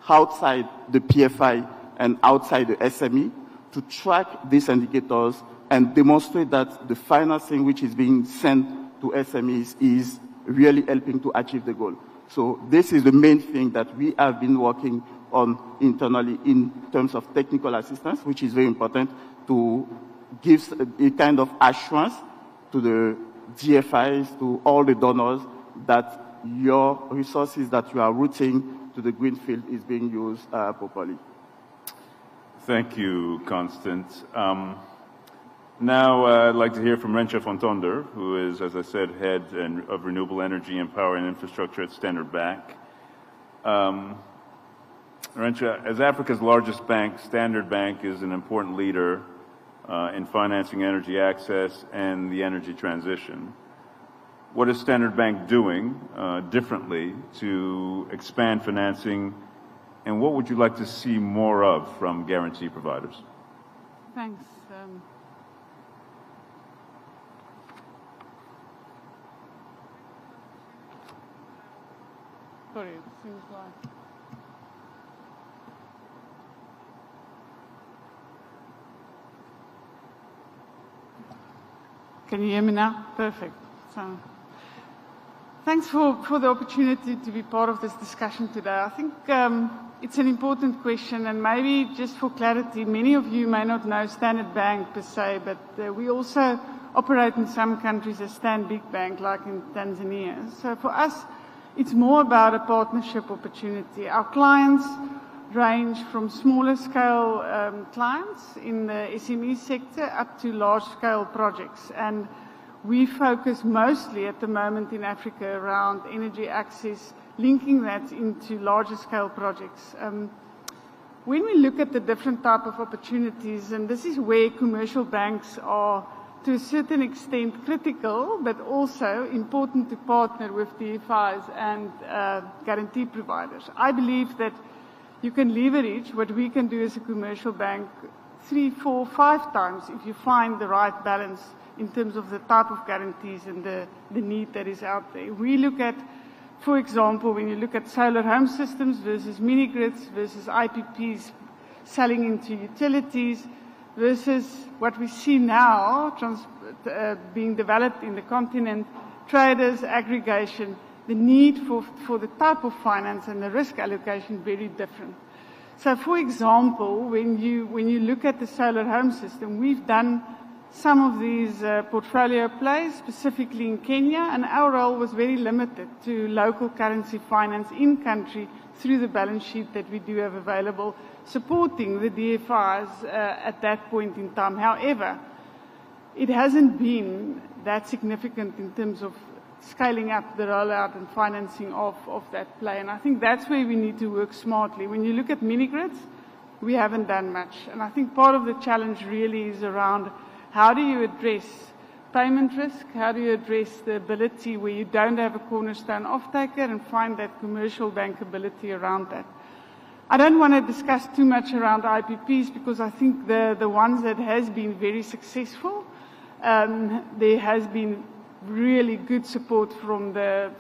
outside the PFI and outside the SME to track these indicators and demonstrate that the financing which is being sent to SMEs is really helping to achieve the goal. So this is the main thing that we have been working on internally in terms of technical assistance, which is very important to give a kind of assurance to the GFIs, to all the donors, that your resources that you are routing to the green field is being used properly. Thank you, Constance. Now I'd like to hear from Rensha von Tonder, who is, as I said, head of renewable energy and power and infrastructure at Standard Bank. Rensha, as Africa's largest bank, Standard Bank is an important leader in financing energy access and the energy transition. What is Standard Bank doing differently to expand financing, and what would you like to see more of from guarantee providers? Thanks. Sorry, it seems like... Can you hear me now? Perfect. So, thanks for the opportunity to be part of this discussion today. I think it's an important question, and maybe just for clarity, many of you may not know Standard Bank per se, but we also operate in some countries as Stanbic Bank, like in Tanzania. So for us, it's more about a partnership opportunity. Our clients range from smaller scale clients in the SME sector up to large scale projects. And we focus mostly at the moment in Africa around energy access, linking that into larger scale projects. when we look at the different type of opportunities, and this is where commercial banks are to a certain extent critical, but also important to partner with DFIs and guarantee providers. I believe that you can leverage what we can do as a commercial bank 3, 4, 5 times if you find the right balance in terms of the type of guarantees and the need that is out there. We look at, for example, when you look at solar home systems versus mini-grids versus IPPs selling into utilities versus what we see now being developed in the continent, traders, aggregation, the need for the type of finance and the risk allocation very different. So, for example, when you look at the solar home system, we've done some of these portfolio plays, specifically in Kenya, and our role was very limited to local currency finance in country through the balance sheet that we do have available, supporting the DFIs at that point in time. However, it hasn't been that significant in terms of scaling up the rollout and financing of that play. And I think that's where we need to work smartly. When you look at mini-grids, we haven't done much. And I think part of the challenge really is around how do you address payment risk? How do you address the ability where you don't have a cornerstone off-taker and find that commercial bankability around that? I don't want to discuss too much around IPPs because I think the ones that has been very successful, there has been really good support from the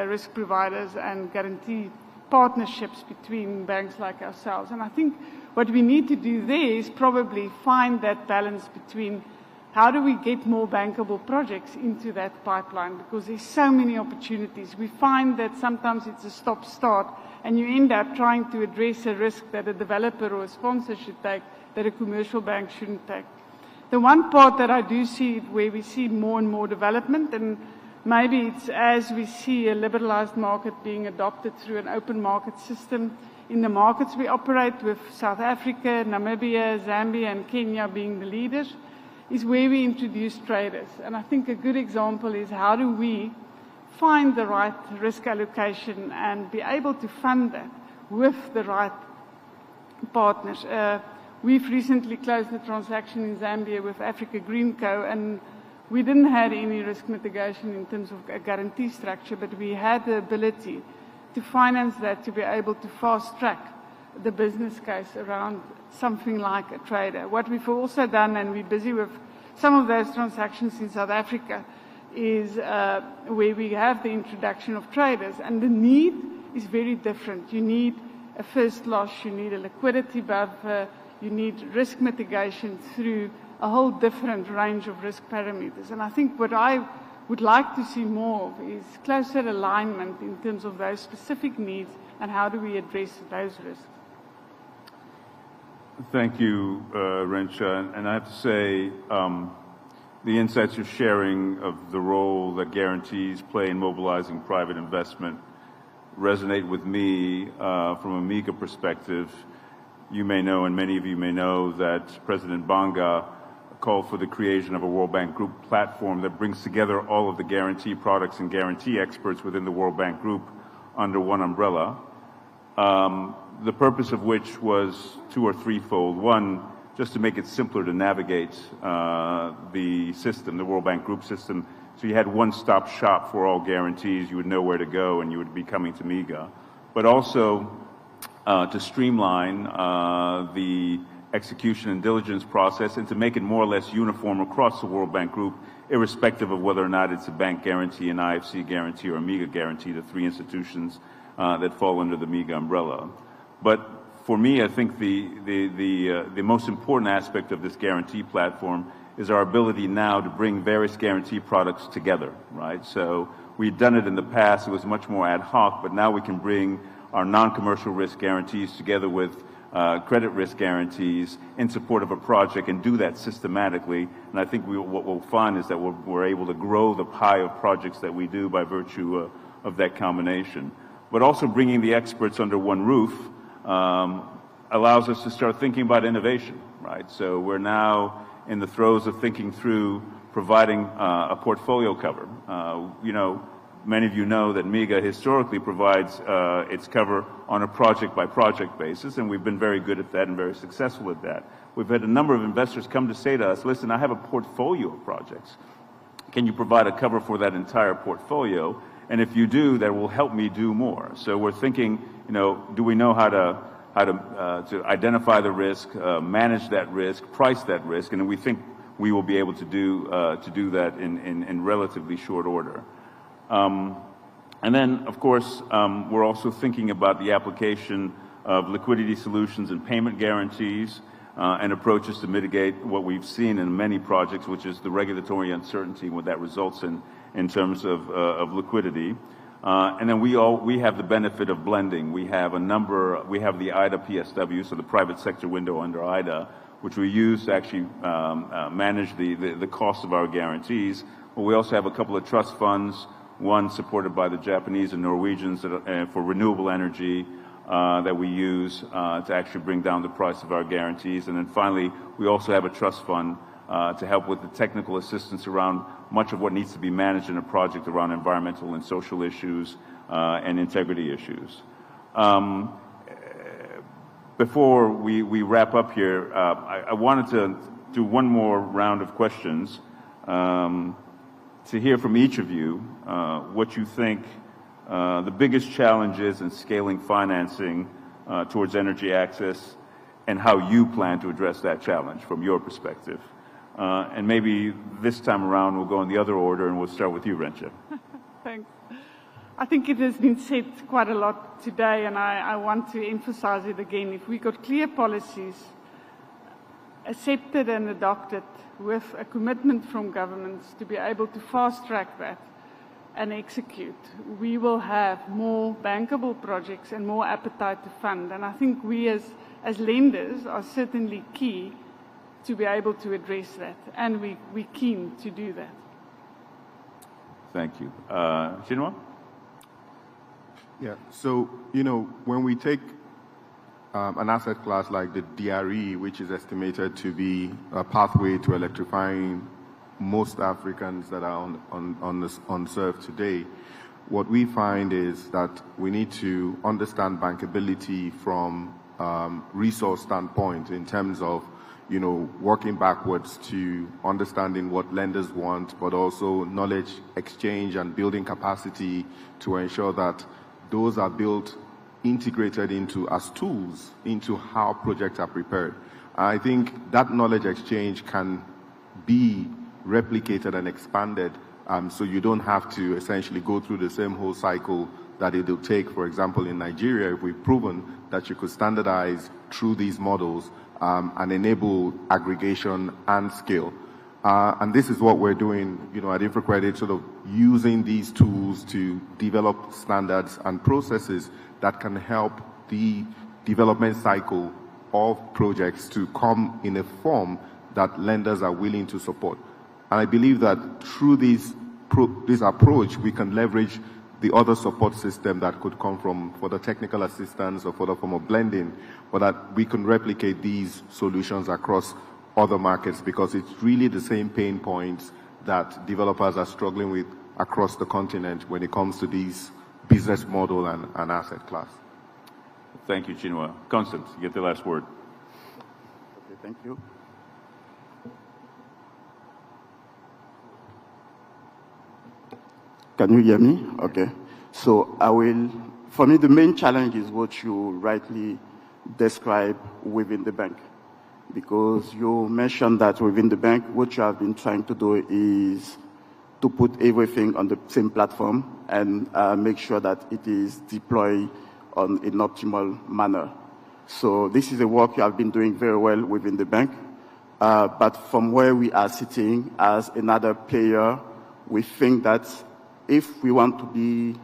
risk providers and guarantee partnerships between banks like ourselves. And I think what we need to do there is probably find that balance between how do we get more bankable projects into that pipeline, because there's so many opportunities. We find that sometimes it's a stop-start and you end up trying to address a risk that a developer or a sponsor should take that a commercial bank shouldn't take. The one part that I do see where we see more and more development, and maybe it's as we see a liberalized market being adopted through an open market system in the markets we operate, with South Africa, Namibia, Zambia and Kenya being the leaders, is where we introduce traders. And I think a good example is how do we find the right risk allocation and be able to fund that with the right partners. We've recently closed a transaction in Zambia with Africa Green Co, and we didn't have any risk mitigation in terms of a guarantee structure, but we had the ability to finance that to be able to fast track the business case around something like a trader. What we've also done, and we're busy with some of those transactions in South Africa, is where we have the introduction of traders, and the need is very different. You need a first loss, you need a liquidity buffer, you need risk mitigation through a whole different range of risk parameters. And I think what I would like to see more of is closer alignment in terms of those specific needs and how do we address those risks. Thank you, Rensha. And I have to say, the insights you're sharing of the role that guarantees play in mobilizing private investment resonate with me from a MIGA perspective. You may know, and many of you may know, that President Bonga called for the creation of a World Bank Group platform that brings together all of the guarantee products and guarantee experts within the World Bank Group under one umbrella. The purpose of which was 2 or 3-fold. One, just to make it simpler to navigate the system, the World Bank Group system, so you had one-stop shop for all guarantees. You would know where to go and you would be coming to MIGA. But also to streamline the execution and diligence process and to make it more or less uniform across the World Bank Group, irrespective of whether or not it's a bank guarantee, an IFC guarantee, or a MIGA guarantee, the 3 institutions that fall under the MIGA umbrella. But for me, I think the most important aspect of this guarantee platform is our ability now to bring various guarantee products together, right? So we've done it in the past, it was much more ad hoc, but now we can bring our non-commercial risk guarantees together with credit risk guarantees in support of a project and do that systematically. And I think what we'll find is that we're able to grow the pie of projects that we do by virtue of that combination. But also bringing the experts under one roof allows us to start thinking about innovation, right? So we're now in the throes of thinking through providing a portfolio cover. You know, Many of you know that MEGA historically provides its cover on a project-by-project basis, and we've been very good at that and very successful at that. We've had a number of investors come to say to us, listen, I have a portfolio of projects. Can you provide a cover for that entire portfolio? And if you do, that will help me do more. So we're thinking, you know, do we know how to identify the risk, manage that risk, price that risk, and we think we will be able to do that in relatively short order. And then, of course, we're also thinking about the application of liquidity solutions and payment guarantees and approaches to mitigate what we've seen in many projects, which is the regulatory uncertainty, what that results in terms of liquidity. And then we have the benefit of blending. We have the IDA PSW, so the private sector window under IDA, which we use to actually manage the cost of our guarantees. But we also have a couple of trust funds, one supported by the Japanese and Norwegians for renewable energy that we use to actually bring down the price of our guarantees. And then finally, we also have a trust fund to help with the technical assistance around much of what needs to be managed in a project around environmental and social issues and integrity issues. Before we wrap up here, I wanted to do one more round of questions to hear from each of you what you think the biggest challenge is in scaling financing towards energy access and how you plan to address that challenge from your perspective. And maybe this time around we'll go in the other order and we'll start with you, Renche. Thanks. I think it has been said quite a lot today, and I want to emphasize it again. If we got clear policies accepted and adopted with a commitment from governments to be able to fast-track that and execute, we will have more bankable projects and more appetite to fund. And I think we as lenders are certainly key to be able to address that, and we're keen to do that. Thank you. Chinua? Yeah, so, you know, when we take an asset class like the DRE, which is estimated to be a pathway to electrifying most Africans that are unserved today, what we find is that we need to understand bankability from resource standpoint in terms of, you know, working backwards to understanding what lenders want, but also knowledge exchange and building capacity to ensure that those are built, integrated into as tools into how projects are prepared. I think that knowledge exchange can be replicated and expanded, so you don't have to essentially go through the same whole cycle that it will take. For example, in Nigeria, if we've proven that you could standardize through these models and enable aggregation and scale. And this is what we're doing, you know, at InfraCredit, sort of using these tools to develop standards and processes that can help the development cycle of projects to come in a form that lenders are willing to support. And I believe that through this approach, we can leverage the other support system that could come from for the technical assistance or for the form of blending, but that we can replicate these solutions across other markets, because it's really the same pain points that developers are struggling with across the continent when it comes to these business model and asset class. Thank you, Chinua. Constance, you get the last word. Okay, thank you. Can you hear me? Okay. So for me, the main challenge is what you rightly describe within the bank. Because you mentioned that within the bank, what you have been trying to do is to put everything on the same platform and make sure that it is deployed on an optimal manner. So this is a work you have been doing very well within the bank. But from where we are sitting as another player, we think that if we want to be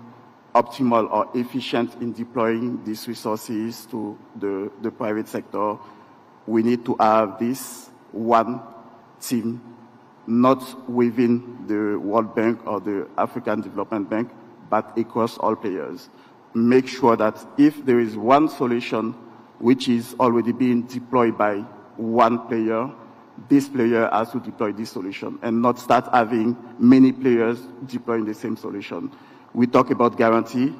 optimal or efficient in deploying these resources to the private sector, we need to have this one team, not within the World Bank or the African Development Bank, but across all players. Make sure that if there is one solution which is already being deployed by one player, this player has to deploy this solution and not start having many players deploying the same solution. we talk about guarantee,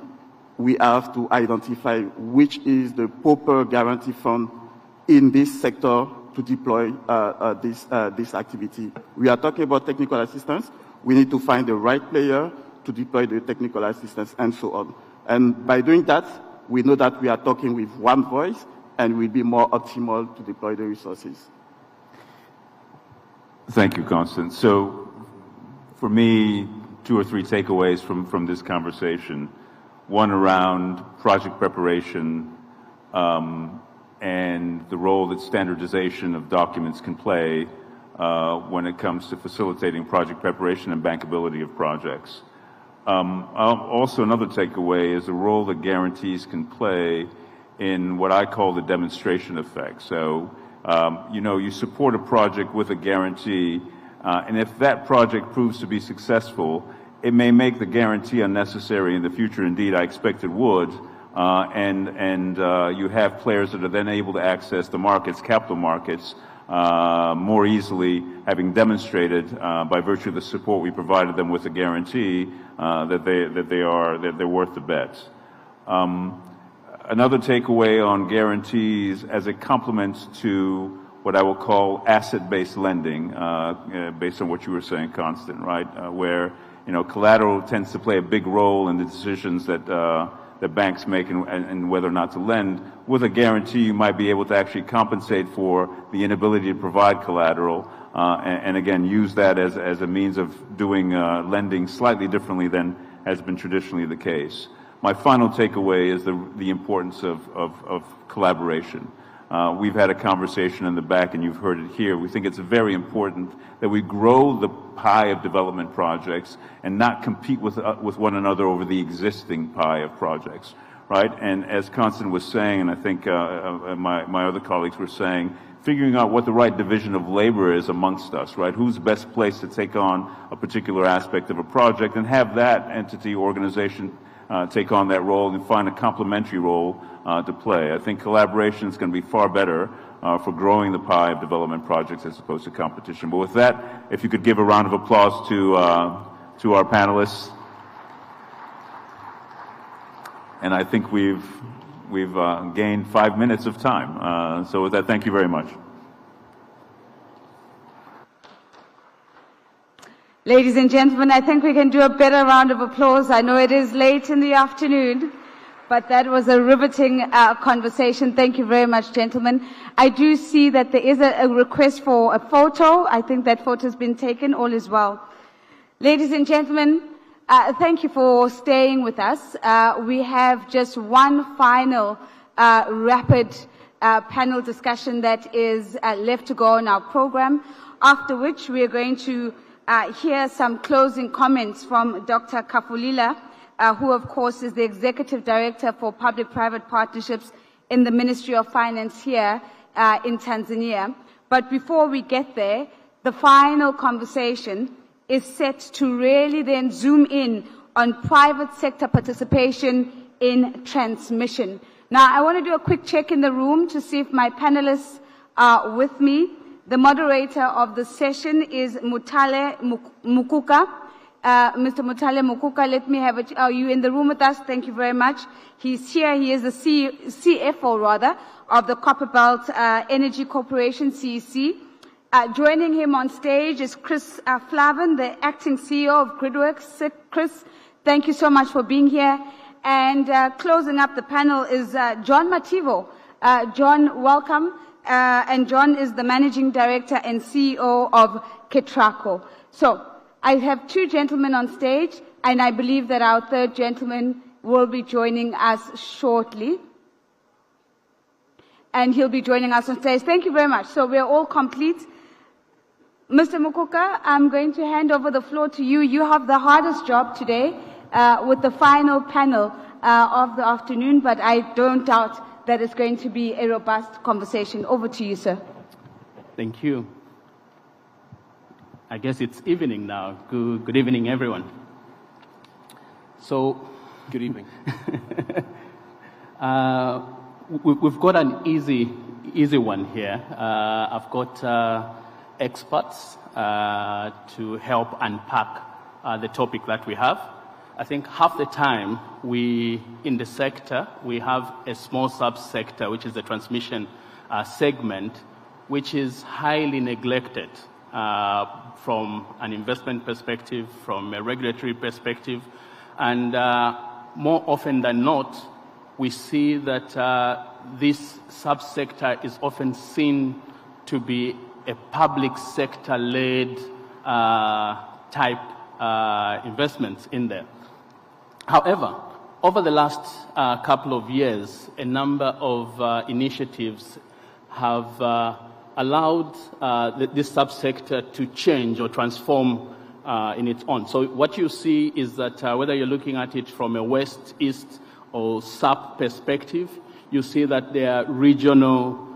we have to identify which is the proper guarantee fund in this sector to deploy this activity. We are talking about technical assistance. We need to find the right player to deploy the technical assistance and so on. And by doing that, we know that we are talking with one voice and will be more optimal to deploy the resources. Thank you, Constance. So for me, 2 or 3 takeaways from this conversation. One around project preparation and the role that standardization of documents can play when it comes to facilitating project preparation and bankability of projects. Also, another takeaway is the role that guarantees can play in what I call the demonstration effect. So, you support a project with a guarantee, and if that project proves to be successful, it may make the guarantee unnecessary in the future. Indeed, I expect it would. And you have players that are then able to access the markets, capital markets, more easily, having demonstrated by virtue of the support we provided them with a guarantee that they're worth the bet. Another takeaway on guarantees as a complement to what I will call asset-based lending, based on what you were saying, Constant, right? Where collateral tends to play a big role in the decisions that banks make and whether or not to lend. With a guarantee, you might be able to actually compensate for the inability to provide collateral, and again, use that as a means of doing lending slightly differently than has been traditionally the case. My final takeaway is the importance of collaboration. We've had a conversation in the back, and you've heard it here. We think it's very important that we grow the pie of development projects and not compete with one another over the existing pie of projects, right? And as Constant was saying, and I think my other colleagues were saying, figuring out what the right division of labor is amongst us, right? Who's best placed to take on a particular aspect of a project, and have that entity, organization, take on that role and find a complementary role to play. I think collaboration is going to be far better for growing the pie of development projects as opposed to competition. But with that, if you could give a round of applause to our panelists. And I think we've gained 5 minutes of time. So with that, thank you very much. Ladies and gentlemen, I think we can do a better round of applause. I know it is late in the afternoon, but that was a riveting conversation. Thank you very much, gentlemen. I do see that there is a request for a photo. I think that photo has been taken. All is well. Ladies and gentlemen, thank you for staying with us. We have just one final rapid panel discussion that is left to go on our program, after which we are going to hear some closing comments from Dr. Kafulila, who of course is the Executive Director for Public-Private Partnerships in the Ministry of Finance here in Tanzania. But before we get there, the final conversation is set to really then zoom in on private sector participation in transmission. Now, I want to do a quick check in the room to see if my panelists are with me. The moderator of the session is Mutale Mukuka. Mr. Mutale Mukuka, let me have it. Are you in the room with us? Thank you very much. He's here. He is the CFO, rather, of the Copperbelt Energy Corporation, CEC. Joining him on stage is Chris Flavin, the acting CEO of Gridworks. Chris, thank you so much for being here. And closing up the panel is John Mativo. John, welcome. And John is the Managing Director and CEO of Ketraco. So I have two gentlemen on stage, and I believe that our third gentleman will be joining us shortly. And he'll be joining us on stage. Thank you very much. So we're all complete. Mr. Mukuka, I'm going to hand over the floor to you. You have the hardest job today with the final panel of the afternoon, but I don't doubt that it's going to be a robust conversation. Over to you, sir. Thank you. I guess it's evening now. Good evening, everyone. So, good evening. We've got an easy one here. I've got experts to help unpack the topic that we have. I think half the time in the sector, we have a small subsector, which is the transmission segment, which is highly neglected from an investment perspective, from a regulatory perspective. And more often than not, we see that this subsector is often seen to be a public sector-led type investments in there. However, over the last couple of years, a number of initiatives have allowed this subsector to change or transform in its own. So what you see is that whether you're looking at it from a west, east, or SAP perspective, you see that there are regional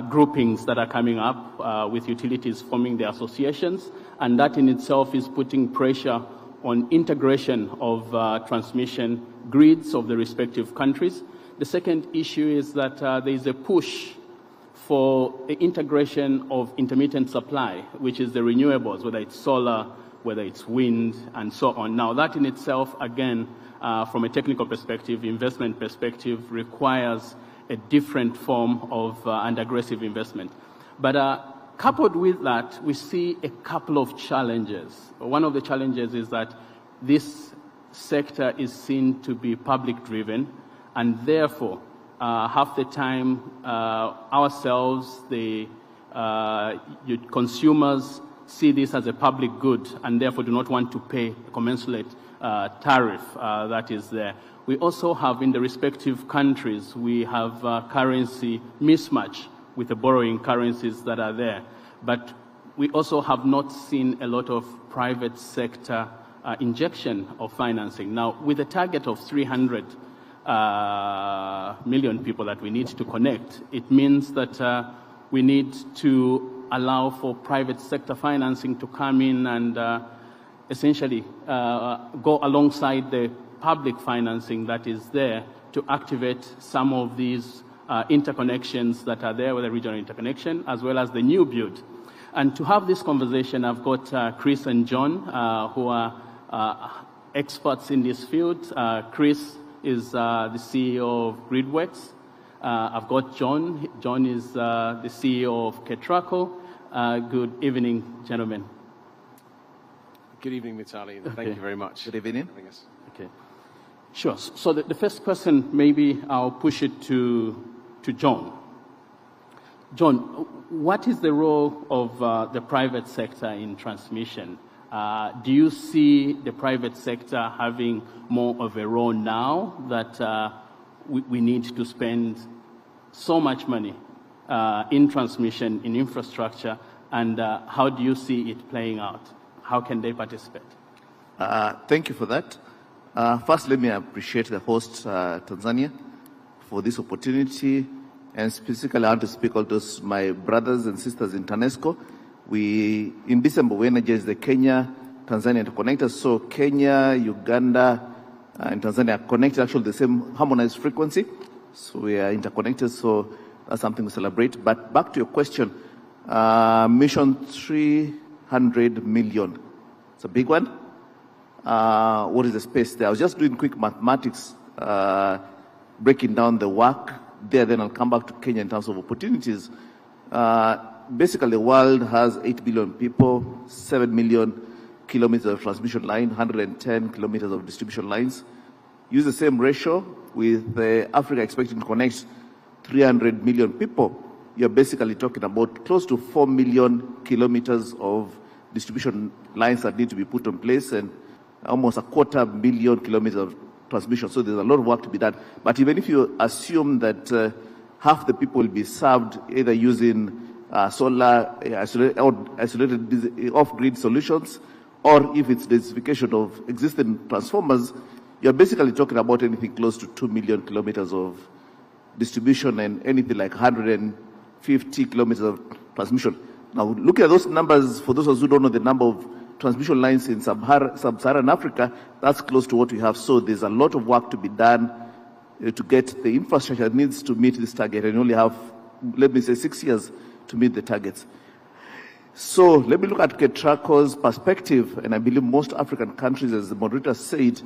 groupings that are coming up with utilities forming their associations, and that in itself is putting pressure on integration of transmission grids of the respective countries. The second issue is that there is a push for the integration of intermittent supply, which is the renewables, whether it's solar, whether it's wind, and so on. Now, that in itself, again, from a technical perspective, investment perspective, requires a different form of and aggressive investment. But coupled with that, we see a couple of challenges. One of the challenges is that this sector is seen to be public-driven, and therefore, half the time, ourselves, the consumers, see this as a public good and therefore do not want to pay a commensurate tariff that is there. We also have, in the respective countries, we have currency mismatch with the borrowing currencies that are there. But we also have not seen a lot of private sector injection of financing. Now, with a target of 300 million people that we need to connect, it means that we need to allow for private sector financing to come in and essentially go alongside the public financing that is there to activate some of these interconnections that are there, whether regional interconnection, as well as the new build. And to have this conversation, I've got Chris and John, who are experts in this field. Chris is the CEO of Gridworks. I've got John. John is the CEO of Ketraco. Good evening, gentlemen. Good evening, Mitali. Thank you very much. Good evening. Okay. Sure. So the first question, maybe I'll push it to John. John, what is the role of the private sector in transmission? Do you see the private sector having more of a role now that we need to spend so much money in transmission, in infrastructure, and how do you see it playing out? How can they participate? Thank you for that. First, let me appreciate the host, Tanzania, for this opportunity, and specifically I want to speak out to my brothers and sisters in TANESCO. In December, we energized the Kenya-Tanzania interconnectors, so Kenya, Uganda, and Tanzania are connected, actually the same harmonized frequency, so we are interconnected, so that's something to celebrate. But back to your question, mission 300 million, it's a big one. What is the space there? I was just doing quick mathematics, breaking down the work there, then I'll come back to Kenya in terms of opportunities. Basically, the world has 8 billion people, 7 million kilometers of transmission line, 110 kilometers of distribution lines. Use the same ratio with Africa expecting to connect 300 million people. You're basically talking about close to 4 million kilometers of distribution lines that need to be put in place and almost 250,000 kilometers of transmission. So there's a lot of work to be done. But even if you assume that half the people will be served either using solar, isolated off-grid solutions, or if it's densification of existing transformers, you're basically talking about anything close to 2 million kilometers of distribution and anything like 150 kilometers of transmission. Now, looking at those numbers, for those of us who don't know the number of transmission lines in sub-Saharan Africa, that's close to what we have. So there's a lot of work to be done to get the infrastructure that needs to meet this target, and only have, let me say, 6 years to meet the targets. So let me look at KETRACO's perspective, and I believe most African countries, as the moderator said,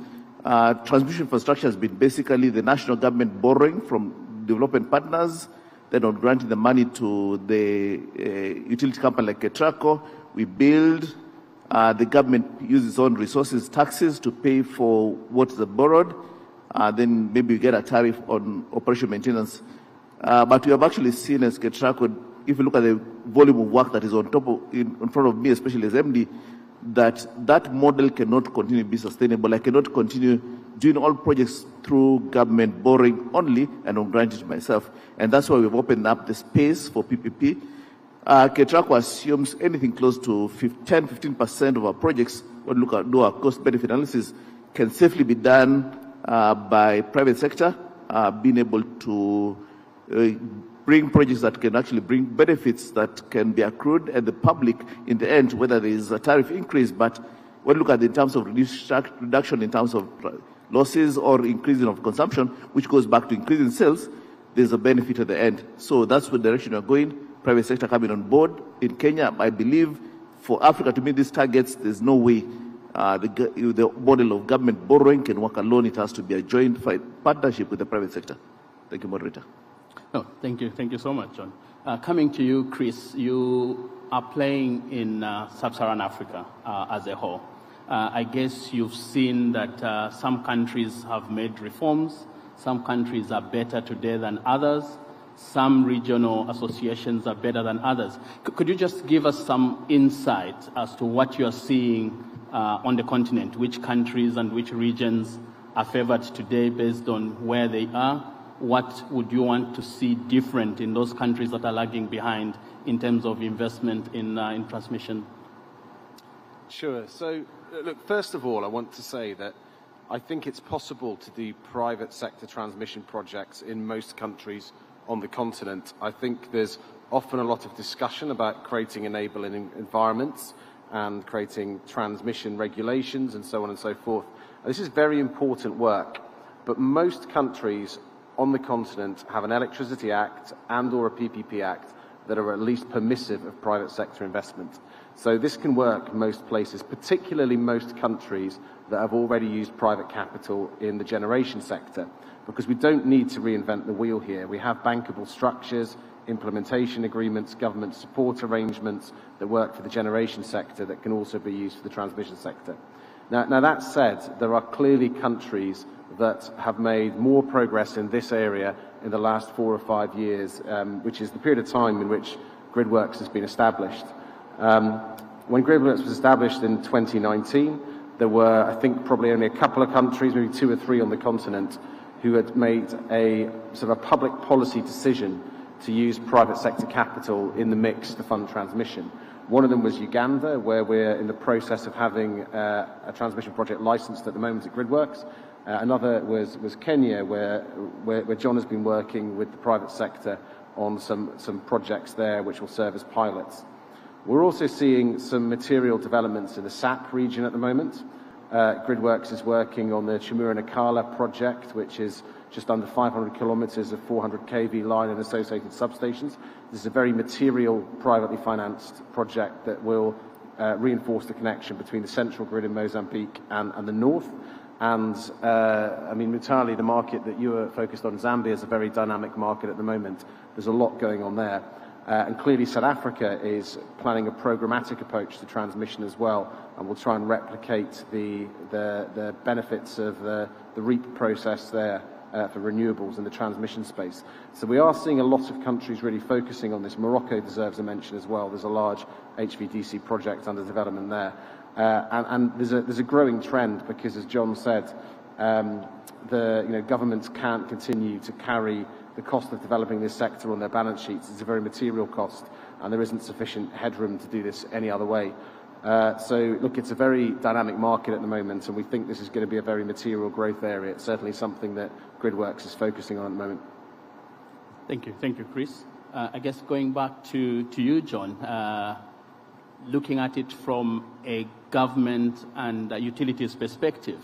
transmission infrastructure has been basically the national government borrowing from development partners, then on granting the money to the utility company like KETRACO. We build, the government uses its own resources, taxes, to pay for what is borrowed. Then maybe we get a tariff on operation maintenance. But we have actually seen as KETRACO, if you look at the volume of work that is on top of, in front of me, especially as MD, that model cannot continue to be sustainable. I cannot continue doing all projects through government borrowing only and on granting myself. And that's why we've opened up the space for PPP. KETRACO assumes anything close to 10-15% of our projects, when we do our cost-benefit analysis, can safely be done by private sector, being able to bring projects that can actually bring benefits that can be accrued at the public in the end, whether there is a tariff increase. But when we look at it in terms of reduction in terms of losses or increasing of consumption, which goes back to increasing sales, there's a benefit at the end. So that's the direction we're going. Private sector coming on board. In Kenya, I believe for Africa to meet these targets, there's no way the model of government borrowing can work alone. It has to be a joint partnership with the private sector. Thank you, moderator. Oh, thank you. Thank you so much, John. Coming to you, Chris, you are playing in sub-Saharan Africa as a whole. I guess you've seen that some countries have made reforms, some countries are better today than others, some regional associations are better than others. Could you just give us some insight as to what you're seeing on the continent, which countries and which regions are favored today based on where they are? What would you want to see different in those countries that are lagging behind in terms of investment in transmission? Sure. So, look, first of all, I want to say that I think it's possible to do private sector transmission projects in most countries on the continent. I think there's often a lot of discussion about creating enabling environments and creating transmission regulations and so on and so forth. This is very important work, but most countries on the continent have an Electricity Act and or a PPP Act that are at least permissive of private sector investment. So this can work most places, particularly most countries that have already used private capital in the generation sector, because we don't need to reinvent the wheel here. We have bankable structures, implementation agreements, government support arrangements that work for the generation sector that can also be used for the transmission sector. Now that said, there are clearly countries that have made more progress in this area in the last 4 or 5 years, which is the period of time in which GridWorks has been established. When GridWorks was established in 2019, there were, I think, probably only a couple of countries, maybe 2 or 3 on the continent, who had made a sort of a public policy decision to use private sector capital in the mix to fund transmission. One of them was Uganda, where we're in the process of having a transmission project licensed at the moment at GridWorks. Another was Kenya, where John has been working with the private sector on some projects there which will serve as pilots. We're also seeing some material developments in the SAP region at the moment. GridWorks is working on the Chimura-Nakala project, which is just under 500 kilometers of 400 kV line and associated substations. This is a very material, privately financed project that will reinforce the connection between the central grid in Mozambique and the north. And, I mean, Mutali, the market that you are focused on, Zambia, is a very dynamic market at the moment. There's a lot going on there. And clearly South Africa is planning a programmatic approach to transmission as well, and will try and replicate the benefits of the REAP process there for renewables in the transmission space. So we are seeing a lot of countries really focusing on this. Morocco deserves a mention as well. There's a large HVDC project under development there. And there's a growing trend because, as John said, governments can't continue to carry the cost of developing this sector on their balance sheets. It's a very material cost, and there isn't sufficient headroom to do this any other way. So, look, it's a very dynamic market at the moment, and we think this is going to be a very material growth area. It's certainly something that GridWorks is focusing on at the moment. Thank you, Chris. I guess going back to you, John, looking at it from a government and utilities perspective,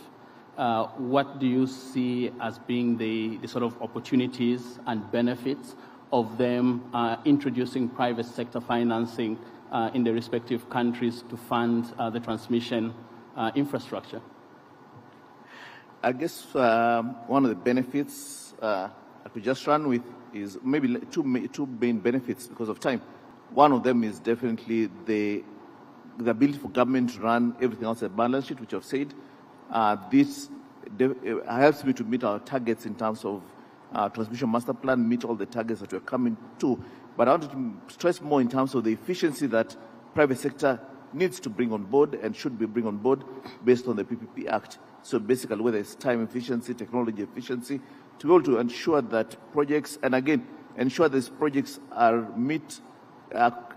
what do you see as being the sort of opportunities and benefits of them introducing private sector financing in the respective countries to fund the transmission infrastructure? I guess one of the benefits I could just run with is maybe two main benefits because of time. One of them is definitely the ability for government to run everything else at balance sheet, which I've said. This helps me to meet our targets in terms of transmission master plan, meet all the targets that we're coming to. But I wanted to stress more in terms of the efficiency that private sector needs to bring on board and should be bring on board based on the PPP Act. So basically, whether it's time efficiency, technology efficiency, to be able to ensure that projects, and again, ensure these projects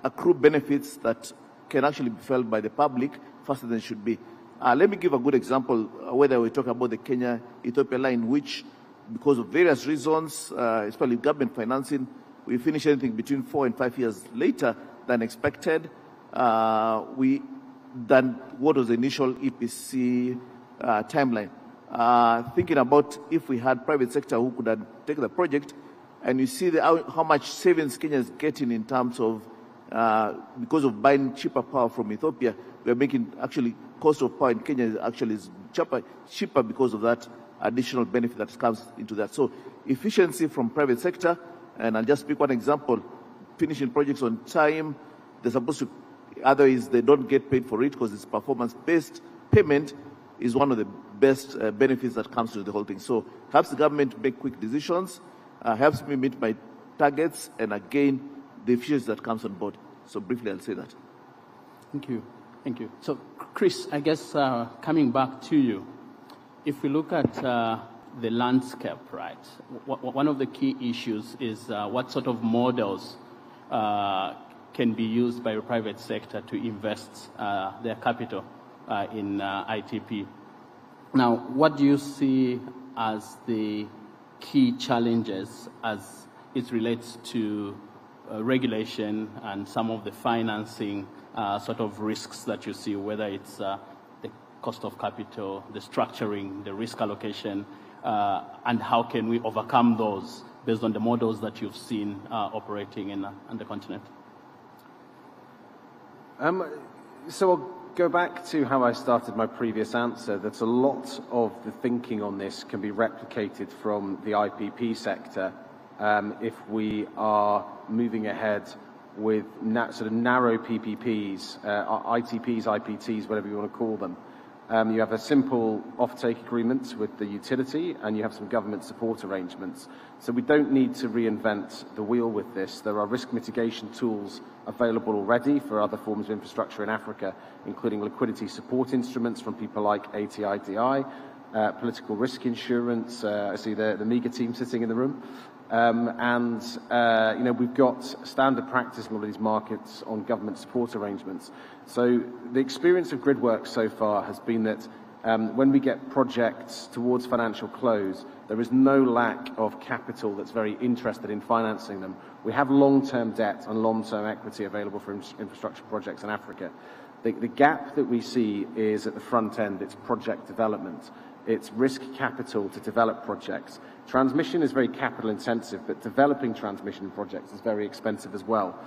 accrue benefits that can actually be felt by the public faster than it should be. Let me give a good example, whether we talk about the Kenya-Ethiopia line, which, because of various reasons, especially government financing, we finish anything between 4 and 5 years later than expected, than what was the initial EPC timeline. Thinking about if we had private sector who could have taken the project, and you see how much savings Kenya is getting in terms of, because of buying cheaper power from Ethiopia, we are making actually cost of power in Kenya actually is cheaper because of that additional benefit that comes into that. So efficiency from private sector, and I'll just pick one example, finishing projects on time, they're supposed to, otherwise they don't get paid for it because it's performance-based payment is one of the best benefits that comes to the whole thing. So helps the government make quick decisions, helps me meet my targets, and again, the efficiency that comes on board. So briefly, I'll say that. Thank you. Thank you. So, Chris, I guess coming back to you, if we look at the landscape, right, one of the key issues is what sort of models can be used by the private sector to invest their capital in ITP. Now, what do you see as the key challenges as it relates to regulation and some of the financing sort of risks that you see, whether it's the cost of capital, the structuring, the risk allocation, and how can we overcome those based on the models that you've seen operating in the continent? So I'll go back to how I started my previous answer, that a lot of the thinking on this can be replicated from the IPP sector if we are moving ahead with sort of narrow PPPs, ITPs, IPTs, whatever you want to call them. You have a simple offtake agreement with the utility, and you have some government support arrangements. So we don't need to reinvent the wheel with this. There are risk mitigation tools available already for other forms of infrastructure in Africa, including liquidity support instruments from people like ATIDI, political risk insurance. I see the MEGA team sitting in the room. You know, we've got standard practice in all of these markets on government support arrangements. So the experience of GridWorks so far has been that when we get projects towards financial close, there is no lack of capital that's very interested in financing them. We have long-term debt and long-term equity available for infrastructure projects in Africa. The gap that we see is at the front end. It's project development. It's risk capital to develop projects. Transmission is very capital intensive, but developing transmission projects is very expensive as well.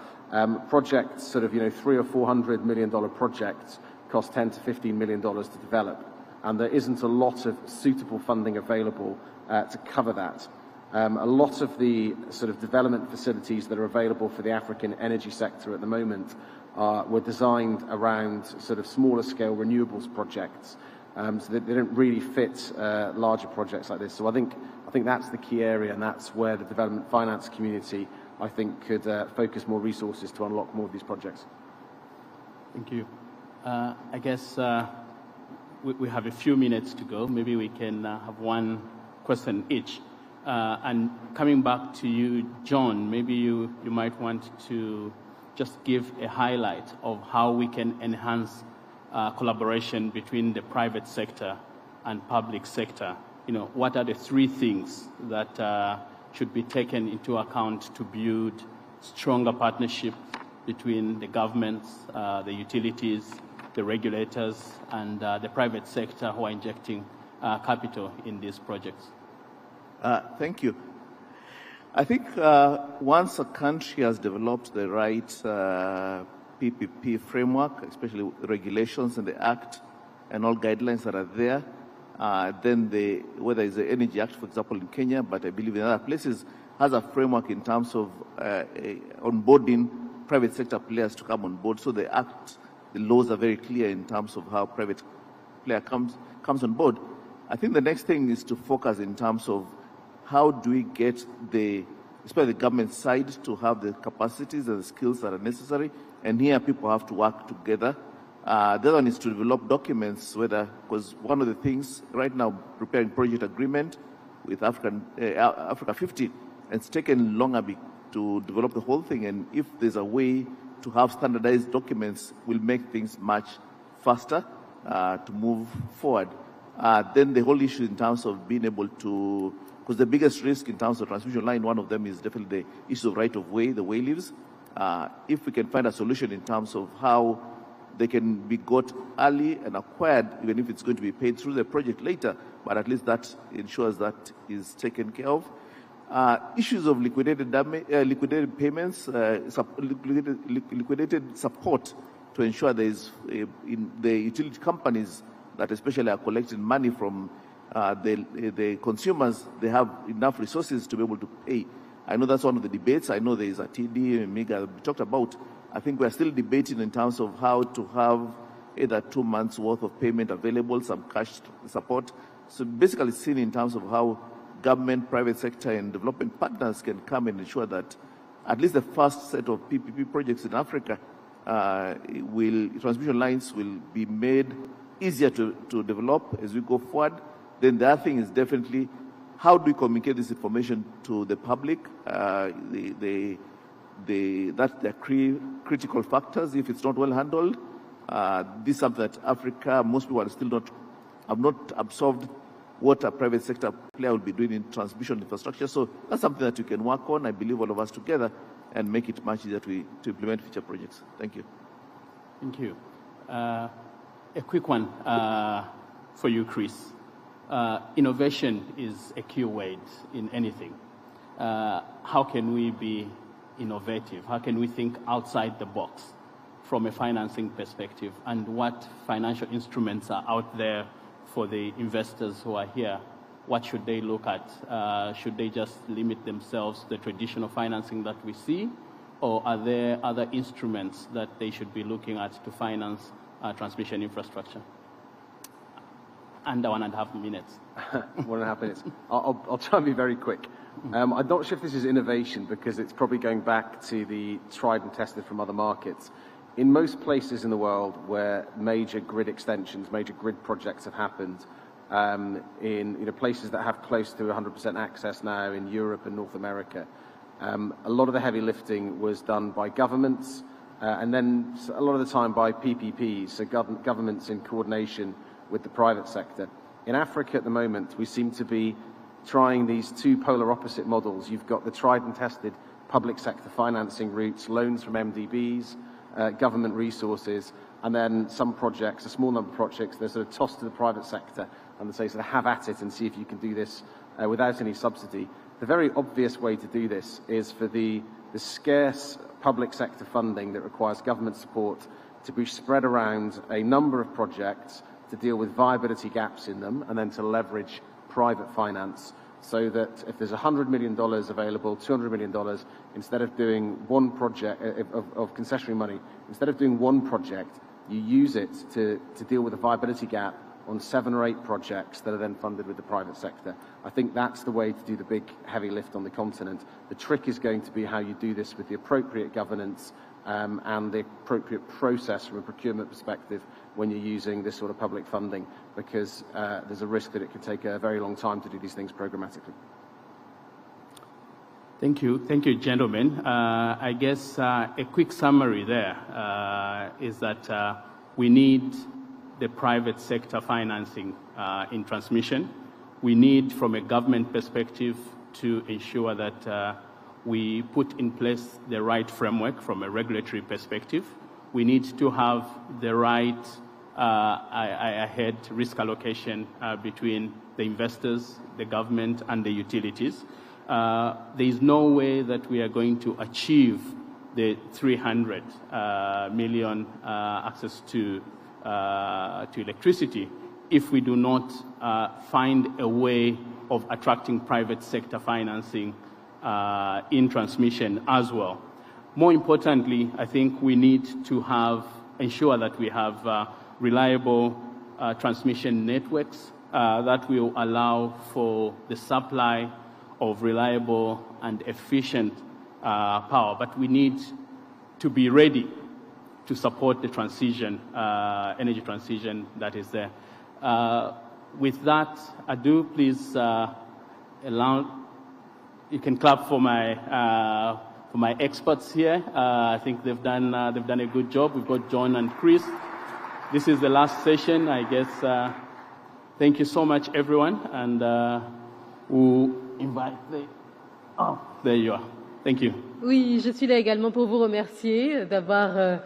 Projects, sort of, you know, $300 or $400 million projects cost $10 to $15 million to develop, and there isn't a lot of suitable funding available to cover that. A lot of the sort of development facilities that are available for the African energy sector at the moment were designed around sort of smaller scale renewables projects. So they don't really fit larger projects like this. So I think that's the key area, and that's where the development finance community, I think, could focus more resources to unlock more of these projects. Thank you. I guess we have a few minutes to go. Maybe we can have one question each. And coming back to you, John, maybe you might want to just give a highlight of how we can enhance collaboration between the private sector and public sector. You know, what are the three things that should be taken into account to build stronger partnership between the governments, the utilities, the regulators, and the private sector who are injecting capital in these projects? Thank you. I think once a country has developed the right PPP framework, especially regulations and the Act and all guidelines that are there. Then whether it's the Energy Act, for example, in Kenya, but I believe in other places, has a framework in terms of onboarding private sector players to come on board. So the Act, the laws are very clear in terms of how private player comes on board. I think the next thing is to focus in terms of how do we get especially the government side, to have the capacities and the skills that are necessary. And here people have to work together. The other one is to develop documents, because one of the things right now, preparing project agreement with Africa 50, and it's taken longer to develop the whole thing. And if there's a way to have standardized documents, will make things much faster to move forward. Then the whole issue in terms of being able to, because the biggest risk in terms of transmission line, one of them is definitely the issue of right of way, the way leaves. If we can find a solution in terms of how they can be got early and acquired, even if it's going to be paid through the project later, but at least that ensures that is taken care of. Issues of liquidated payments, liquidated support to ensure there is in the utility companies that especially are collecting money from the consumers, they have enough resources to be able to pay. I know that's one of the debates. I know there is a TD and MEGA we talked about. I think we're still debating in terms of how to have either 2 months worth of payment available, some cash support. So basically seen in terms of how government, private sector and development partners can come and ensure that at least the first set of PPP projects in Africa transmission lines will be made easier to develop as we go forward. Then the other thing is definitely how do we communicate this information to the public? That's the critical factors. If it's not well handled, this is something that Africa, most people are still have not absorbed what a private sector player will be doing in transmission infrastructure. So that's something that we can work on, I believe, all of us together, and make it much easier to implement future projects. Thank you. Thank you. A quick one for you, Chris. Innovation is a key word in anything. How can we be innovative? How can we think outside the box from a financing perspective? And what financial instruments are out there for the investors who are here? What should they look at? Should they just limit themselves to the traditional financing that we see? Or are there other instruments that they should be looking at to finance transmission infrastructure? Under 1.5 minutes. 1.5 minutes. I'll try and be very quick. I'm not sure if this is innovation because it's probably going back to the tried and tested from other markets. In most places in the world where major grid extensions, major grid projects have happened, in places that have close to 100% access now in Europe and North America, a lot of the heavy lifting was done by governments and then a lot of the time by PPPs, so governments in coordination with the private sector. In Africa at the moment, we seem to be trying these two polar opposite models. You've got the tried and tested public sector financing routes, loans from MDBs, government resources, and then some projects, a small number of projects, they're sort of tossed to the private sector and they say, sort of have at it and see if you can do this without any subsidy. The very obvious way to do this is for the scarce public sector funding that requires government support to be spread around a number of projects to deal with viability gaps in them, and then to leverage private finance so that if there's $100 million available, $200 million, instead of doing one project of concessionary money, instead of doing one project, you use it to deal with a viability gap on 7 or 8 projects that are then funded with the private sector. I think that's the way to do the big heavy lift on the continent. The trick is going to be how you do this with the appropriate governance and the appropriate process from a procurement perspective when you're using this sort of public funding, because there's a risk that it could take a very long time to do these things programmatically. Thank you, gentlemen. I guess a quick summary there is that we need the private sector financing in transmission. We need, from a government perspective, to ensure that we put in place the right framework from a regulatory perspective. We need to have the right risk allocation between the investors, the government, and the utilities. There is no way that we are going to achieve the 300 million access to electricity if we do not find a way of attracting private sector financing in transmission as well. More importantly, I think we need to ensure that we have reliable transmission networks that will allow for the supply of reliable and efficient power. But we need to be ready to support the transition, energy transition that is there. With that, please allow, you can clap for my experts here. I think they've done a good job. We've got John and Chris. This is the last session, I guess. Thank you so much, everyone, and we'll invite oh, there you are. Thank you. Oui, je suis là également pour vous remercier d'avoir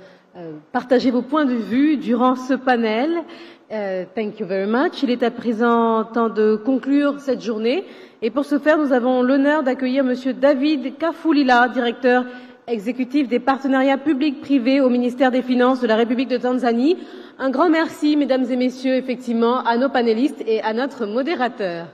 partagé vos points de vue durant ce panel. Thank you very much. Il est à présent temps de conclure cette journée. Et pour ce faire, nous avons l'honneur d'accueillir Monsieur David Kafulila, directeur exécutif des partenariats publics-privés au ministère des Finances de la République de Tanzanie. Un grand merci, mesdames et messieurs, effectivement, à nos panélistes et à notre modérateur.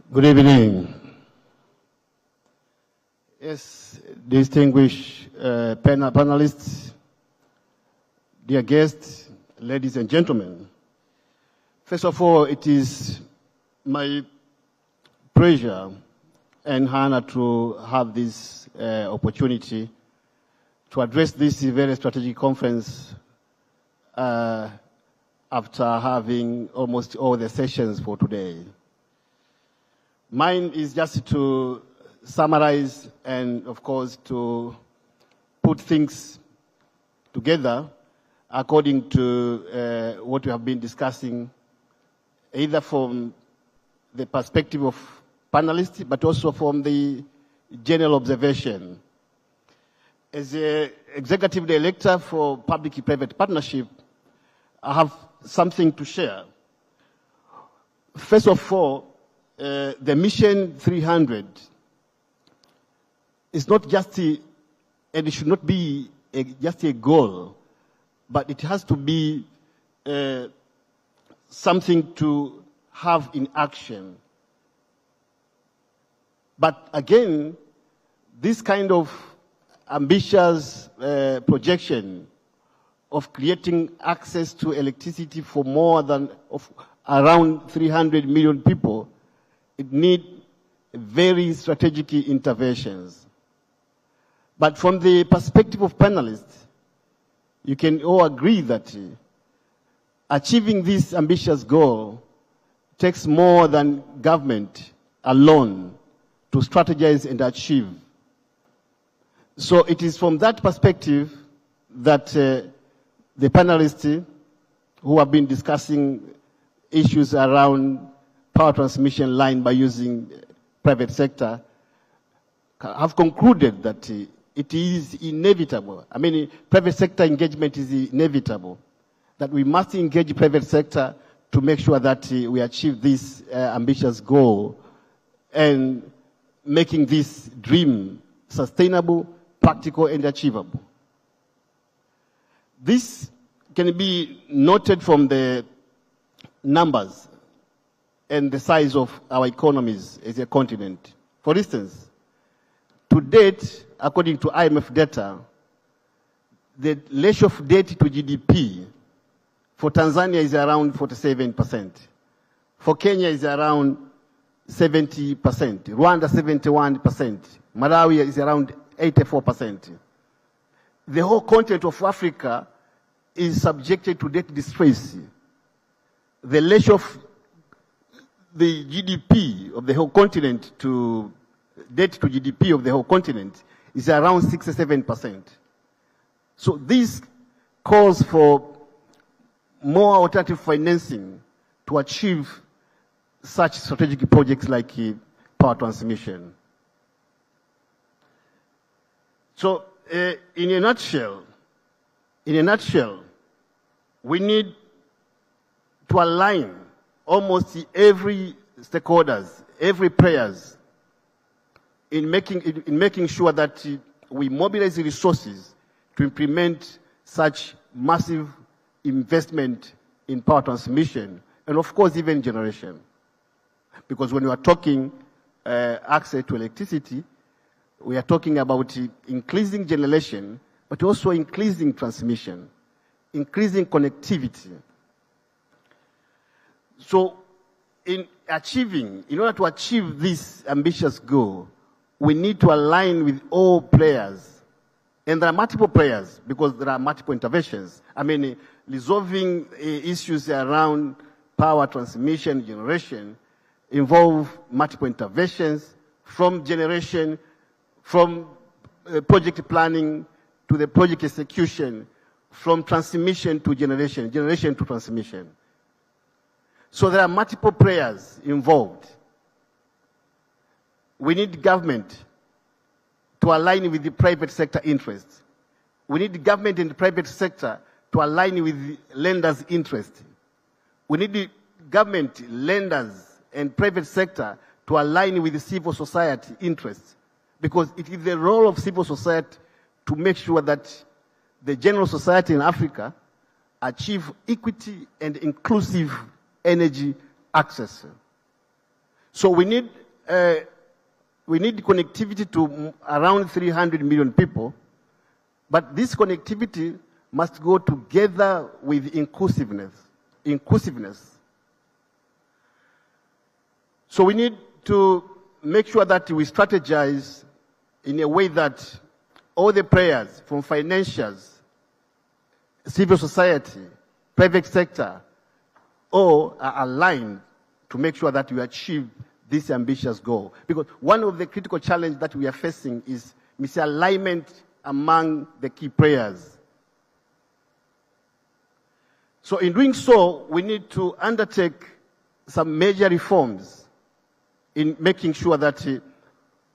Good evening. Yes, distinguished panelists, dear guests, ladies and gentlemen. First of all, it is my pleasure and honor to have this opportunity to address this very strategic conference after having almost all the sessions for today. Mine is just to summarize and, of course, to put things together according to what we have been discussing, either from the perspective of panelists, but also from the general observation. As the Executive Director for Public-Private Partnership, I have something to share. First of all, the Mission 300 is not just and it should not be just a goal, but it has to be something to have in action. But again, this kind of ambitious projection of creating access to electricity for more than around 300 million people, it needs very strategic interventions. But from the perspective of panelists, you can all agree that achieving this ambitious goal takes more than government alone to strategize and achieve. So it is from that perspective that the panelists who have been discussing issues around power transmission line by using private sector have concluded that it is inevitable. I mean, private sector engagement is inevitable, that we must engage private sector to make sure that we achieve this ambitious goal and making this dream sustainable, practical, and achievable. This can be noted from the numbers and the size of our economies as a continent. For instance, to date, according to IMF data, the ratio of debt to GDP for Tanzania is around 47%. For Kenya is around 70%. Rwanda 71%. Malawi is around 84%. The whole continent of Africa is subjected to debt distress. The ratio of the GDP of the whole continent to debt to GDP of the whole continent is around 67%. So this calls for more alternative financing to achieve such strategic projects like power transmission. So, in a nutshell, we need to align almost every stakeholders, every players, in making sure that we mobilize the resources to implement such massive investment in power transmission and, of course, even generation. Because when we are talking access to electricity, we are talking about increasing generation, but also increasing transmission, increasing connectivity. So, in order to achieve this ambitious goal, we need to align with all players. And there are multiple players because there are multiple interventions. I mean, resolving issues around power transmission, generation, involve multiple interventions from generation, from project planning to the project execution, from transmission to generation, generation to transmission. So there are multiple players involved. We need government to align with the private sector interests. We need the government and the private sector to align with the lenders' interests. We need the government, lenders, and private sector to align with the civil society interests, because it is the role of civil society to make sure that the general society in Africa achieve equity and inclusive energy access. So we need connectivity to around 300 million people, but this connectivity must go together with inclusiveness. So we need to make sure that we strategize in a way that all the players, from financials, civil society, private sector, all are aligned to make sure that we achieve this ambitious goal. Because one of the critical challenges that we are facing is misalignment among the key players. So in doing so, we need to undertake some major reforms in making sure that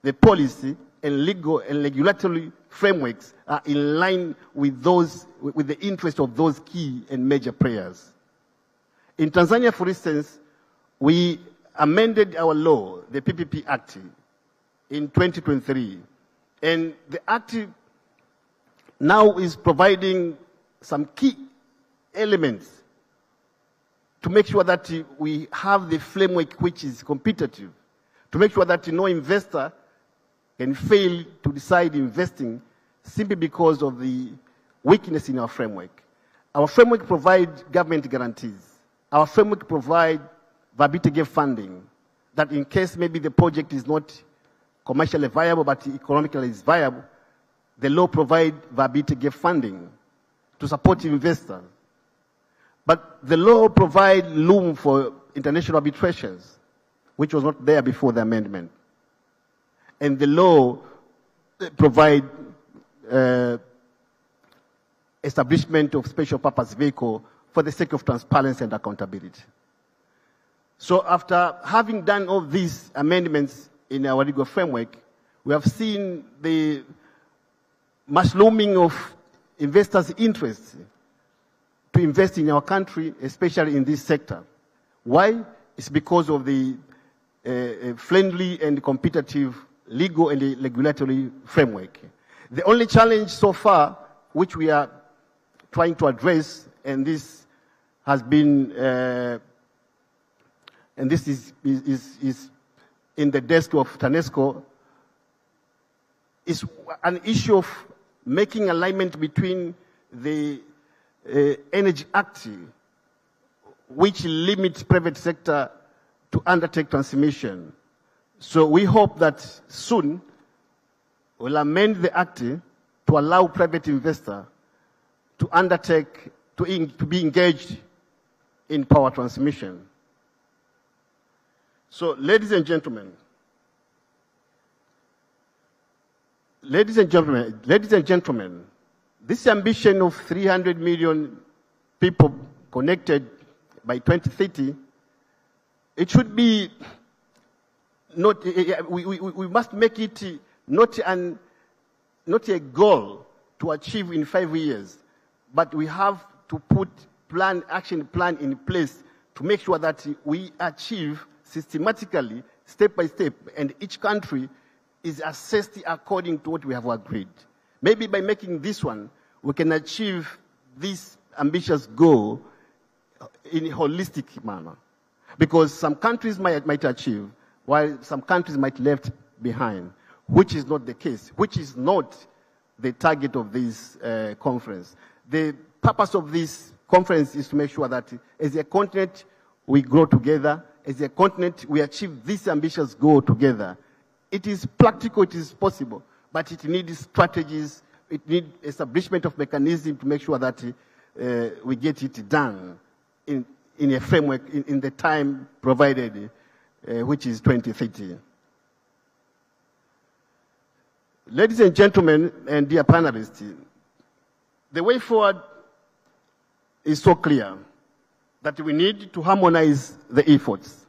the policy and legal and regulatory frameworks are in line with the interest of those key and major players. In Tanzania, for instance, we amended our law, the PPP Act, in 2023. And the Act now is providing some key elements to make sure that we have the framework which is competitive, to make sure that no investor can fail to decide investing simply because of the weakness in our framework. Our framework provides government guarantees. Our framework provides viability funding, that in case maybe the project is not commercially viable but economically is viable, the law provides viability funding to support investors. But the law provides room for international arbitrations, which was not there before the amendment. And the law provides establishment of special purpose vehicle for the sake of transparency and accountability. So after having done all these amendments in our legal framework, we have seen the mushrooming of investors' interest to invest in our country, especially in this sector. Why? It's because of the friendly and competitive legal and regulatory framework. The only challenge so far, which we are trying to address, and this has been, and this is in the desk of TANESCO, is an issue of making alignment between the Energy Act, which limits private sector to undertake transmission. So we hope that soon we'll amend the Act to allow private investor to undertake, to be engaged in power transmission. So, ladies and gentlemen, this ambition of 300 million people connected by 2030, it should be not, we must make it not an not a goal to achieve in 5 years, but we have to put action plan in place to make sure that we achieve systematically, step by step, and each country is assessed according to what we have agreed. Maybe by making this one, we can achieve this ambitious goal in a holistic manner. Because some countries might achieve, while some countries might be left behind, which is not the case, which is not the target of this conference. The purpose of this conference is to make sure that as a continent, we grow together. As a continent, we achieve this ambitious goal together. It is practical, it is possible, but it needs strategies, it needs establishment of mechanism to make sure that we get it done in a framework, in the time provided, which is 2030. Ladies and gentlemen, and dear panelists, the way forward is so clear that we need to harmonize the efforts.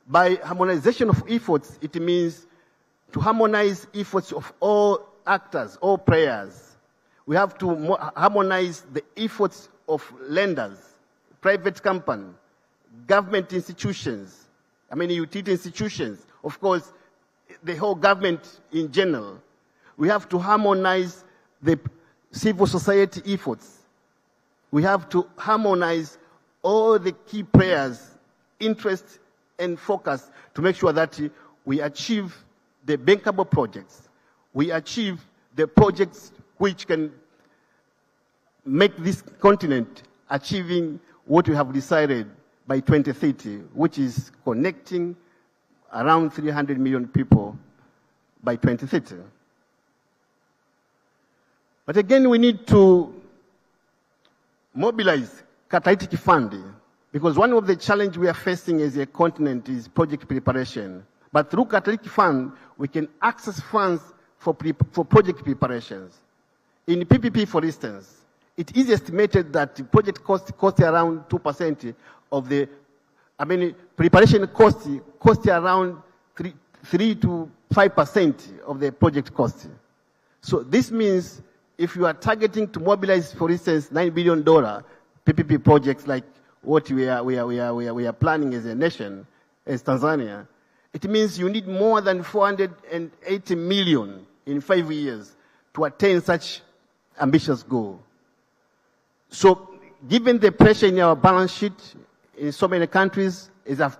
By harmonization of efforts, it means to harmonize efforts of all actors, all players. We have to harmonize the efforts of lenders, private company, government institutions, utility institutions, of course, the whole government in general. We have to harmonize the civil society efforts. We have to harmonize all the key players' interests and focus to make sure that we achieve the bankable projects. We achieve the projects which can make this continent achieving what we have decided by 2030, which is connecting around 300 million people by 2030. But again, we need to mobilize catalytic funding, because one of the challenges we are facing as a continent is project preparation. But through catalytic fund, we can access funds for project preparations. In PPP, for instance, it is estimated that the project cost around 2% of the, preparation cost around 3 to 5% of the project cost. So this means if you are targeting to mobilize, for instance, $9 billion PPP projects like what we are planning as a nation, as Tanzania, it means you need more than 480 million in 5 years to attain such ambitious goal. So given the pressure in our balance sheet in so many countries, as I've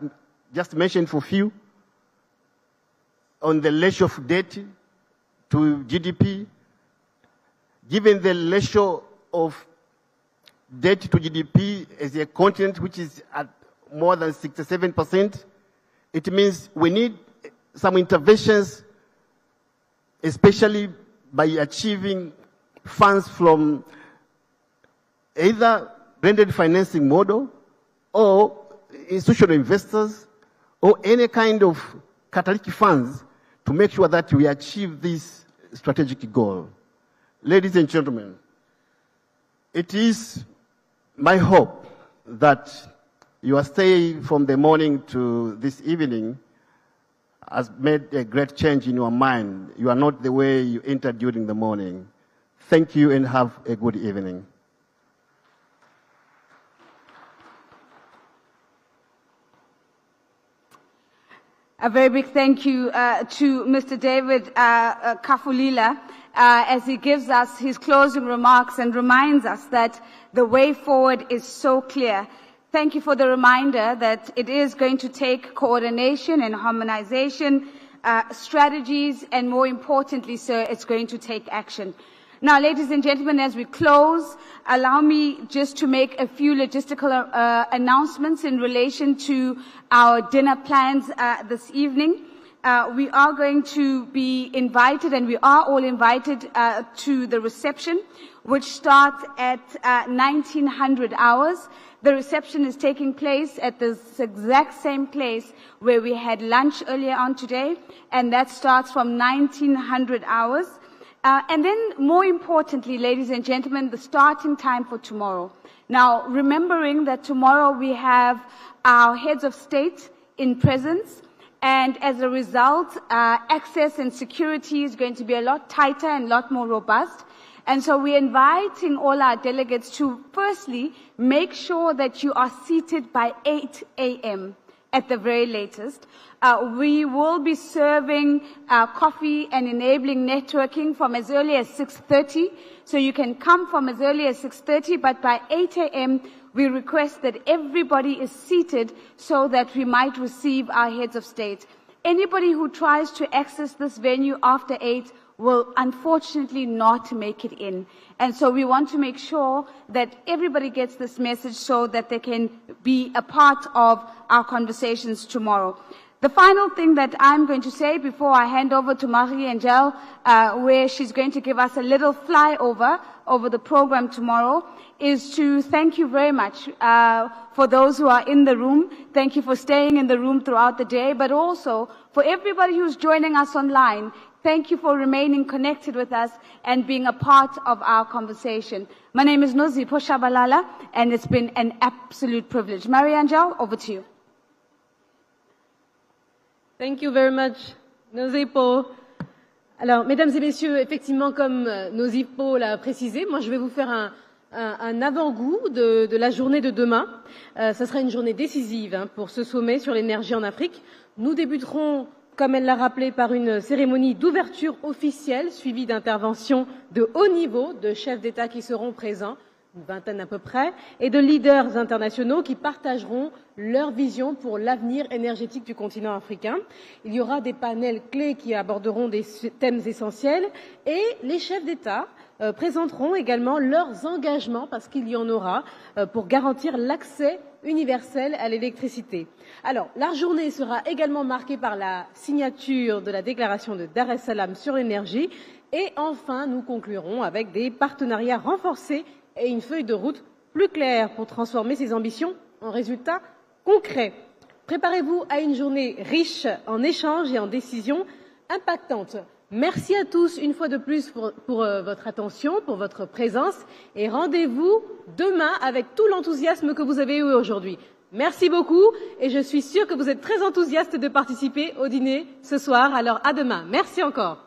just mentioned for few, on the ratio of debt to GDP, given the ratio of debt to GDP as a continent which is at more than 67%, it means we need some interventions, especially by achieving funds from either blended financing model or institutional investors or any kind of catalytic funds to make sure that we achieve this strategic goal. Ladies and gentlemen, it is my hope that your stay from the morning to this evening has made a great change in your mind. You are not the way you entered during the morning. Thank you and have a good evening. A very big thank you to Mr. David Kafulila as he gives us his closing remarks and reminds us that the way forward is so clear. Thank you for the reminder that it is going to take coordination and harmonization, strategies, and more importantly, sir, it's going to take action. Now, ladies and gentlemen, as we close, allow me just to make a few logistical announcements in relation to our dinner plans this evening. We are going to be invited, and we are all invited to the reception, which starts at 1900 hours. The reception is taking place at the exact same place where we had lunch earlier on today, and that starts from 1900 hours. And then, more importantly, ladies and gentlemen, the starting time for tomorrow. Now, remembering that tomorrow we have our heads of state in presence, And as a result, access and security is going to be a lot tighter and a lot more robust. And so we're inviting all our delegates to firstly make sure that you are seated by 8 a.m. at the very latest. We will be serving coffee and enabling networking from as early as 6:30. So you can come from as early as 6:30, but by 8 a.m. we request that everybody is seated so that we might receive our heads of state. Anybody who tries to access this venue after 8 will unfortunately not make it in. And so we want to make sure that everybody gets this message so that they can be a part of our conversations tomorrow. The final thing that I'm going to say before I hand over to Marie-Angèle, where she's going to give us a little flyover over the program tomorrow, is to thank you very much for those who are in the room. Thank you for staying in the room throughout the day, but also for everybody who's joining us online. Thank you for remaining connected with us and being a part of our conversation. My name is Nozipho Shabalala, and it's been an absolute privilege. Marie-Angèle, over to you. Thank you very much, Nozipho. Alors, mesdames et messieurs, effectivement, comme Nozipho l'a précisé, moi je vais vous faire un avant-goût de la journée de demain. Ça sera une journée décisive pour ce sommet sur l'énergie en Afrique. Nous débuterons, comme elle l'a rappelé, par une cérémonie d'ouverture officielle suivie d'interventions de haut niveau de chefs d'État qui seront présents, une vingtaine à peu près, et de leaders internationaux qui partageront leur vision pour l'avenir énergétique du continent africain. Il y aura des panels clés qui aborderont des thèmes essentiels et les chefs d'État présenteront également leurs engagements, parce qu'il y en aura, pour garantir l'accès universel à l'électricité. Alors, la journée sera également marquée par la signature de la déclaration de Dar es Salaam sur l'énergie et enfin, nous conclurons avec des partenariats renforcés et une feuille de route plus claire pour transformer ces ambitions en résultats concrets. Préparez-vous à une journée riche en échanges et en décisions impactantes. Merci à tous une fois de plus pour votre attention, pour votre présence et rendez-vous demain avec tout l'enthousiasme que vous avez eu aujourd'hui. Merci beaucoup et je suis sûre que vous êtes très enthousiastes de participer au dîner ce soir. Alors à demain. Merci encore.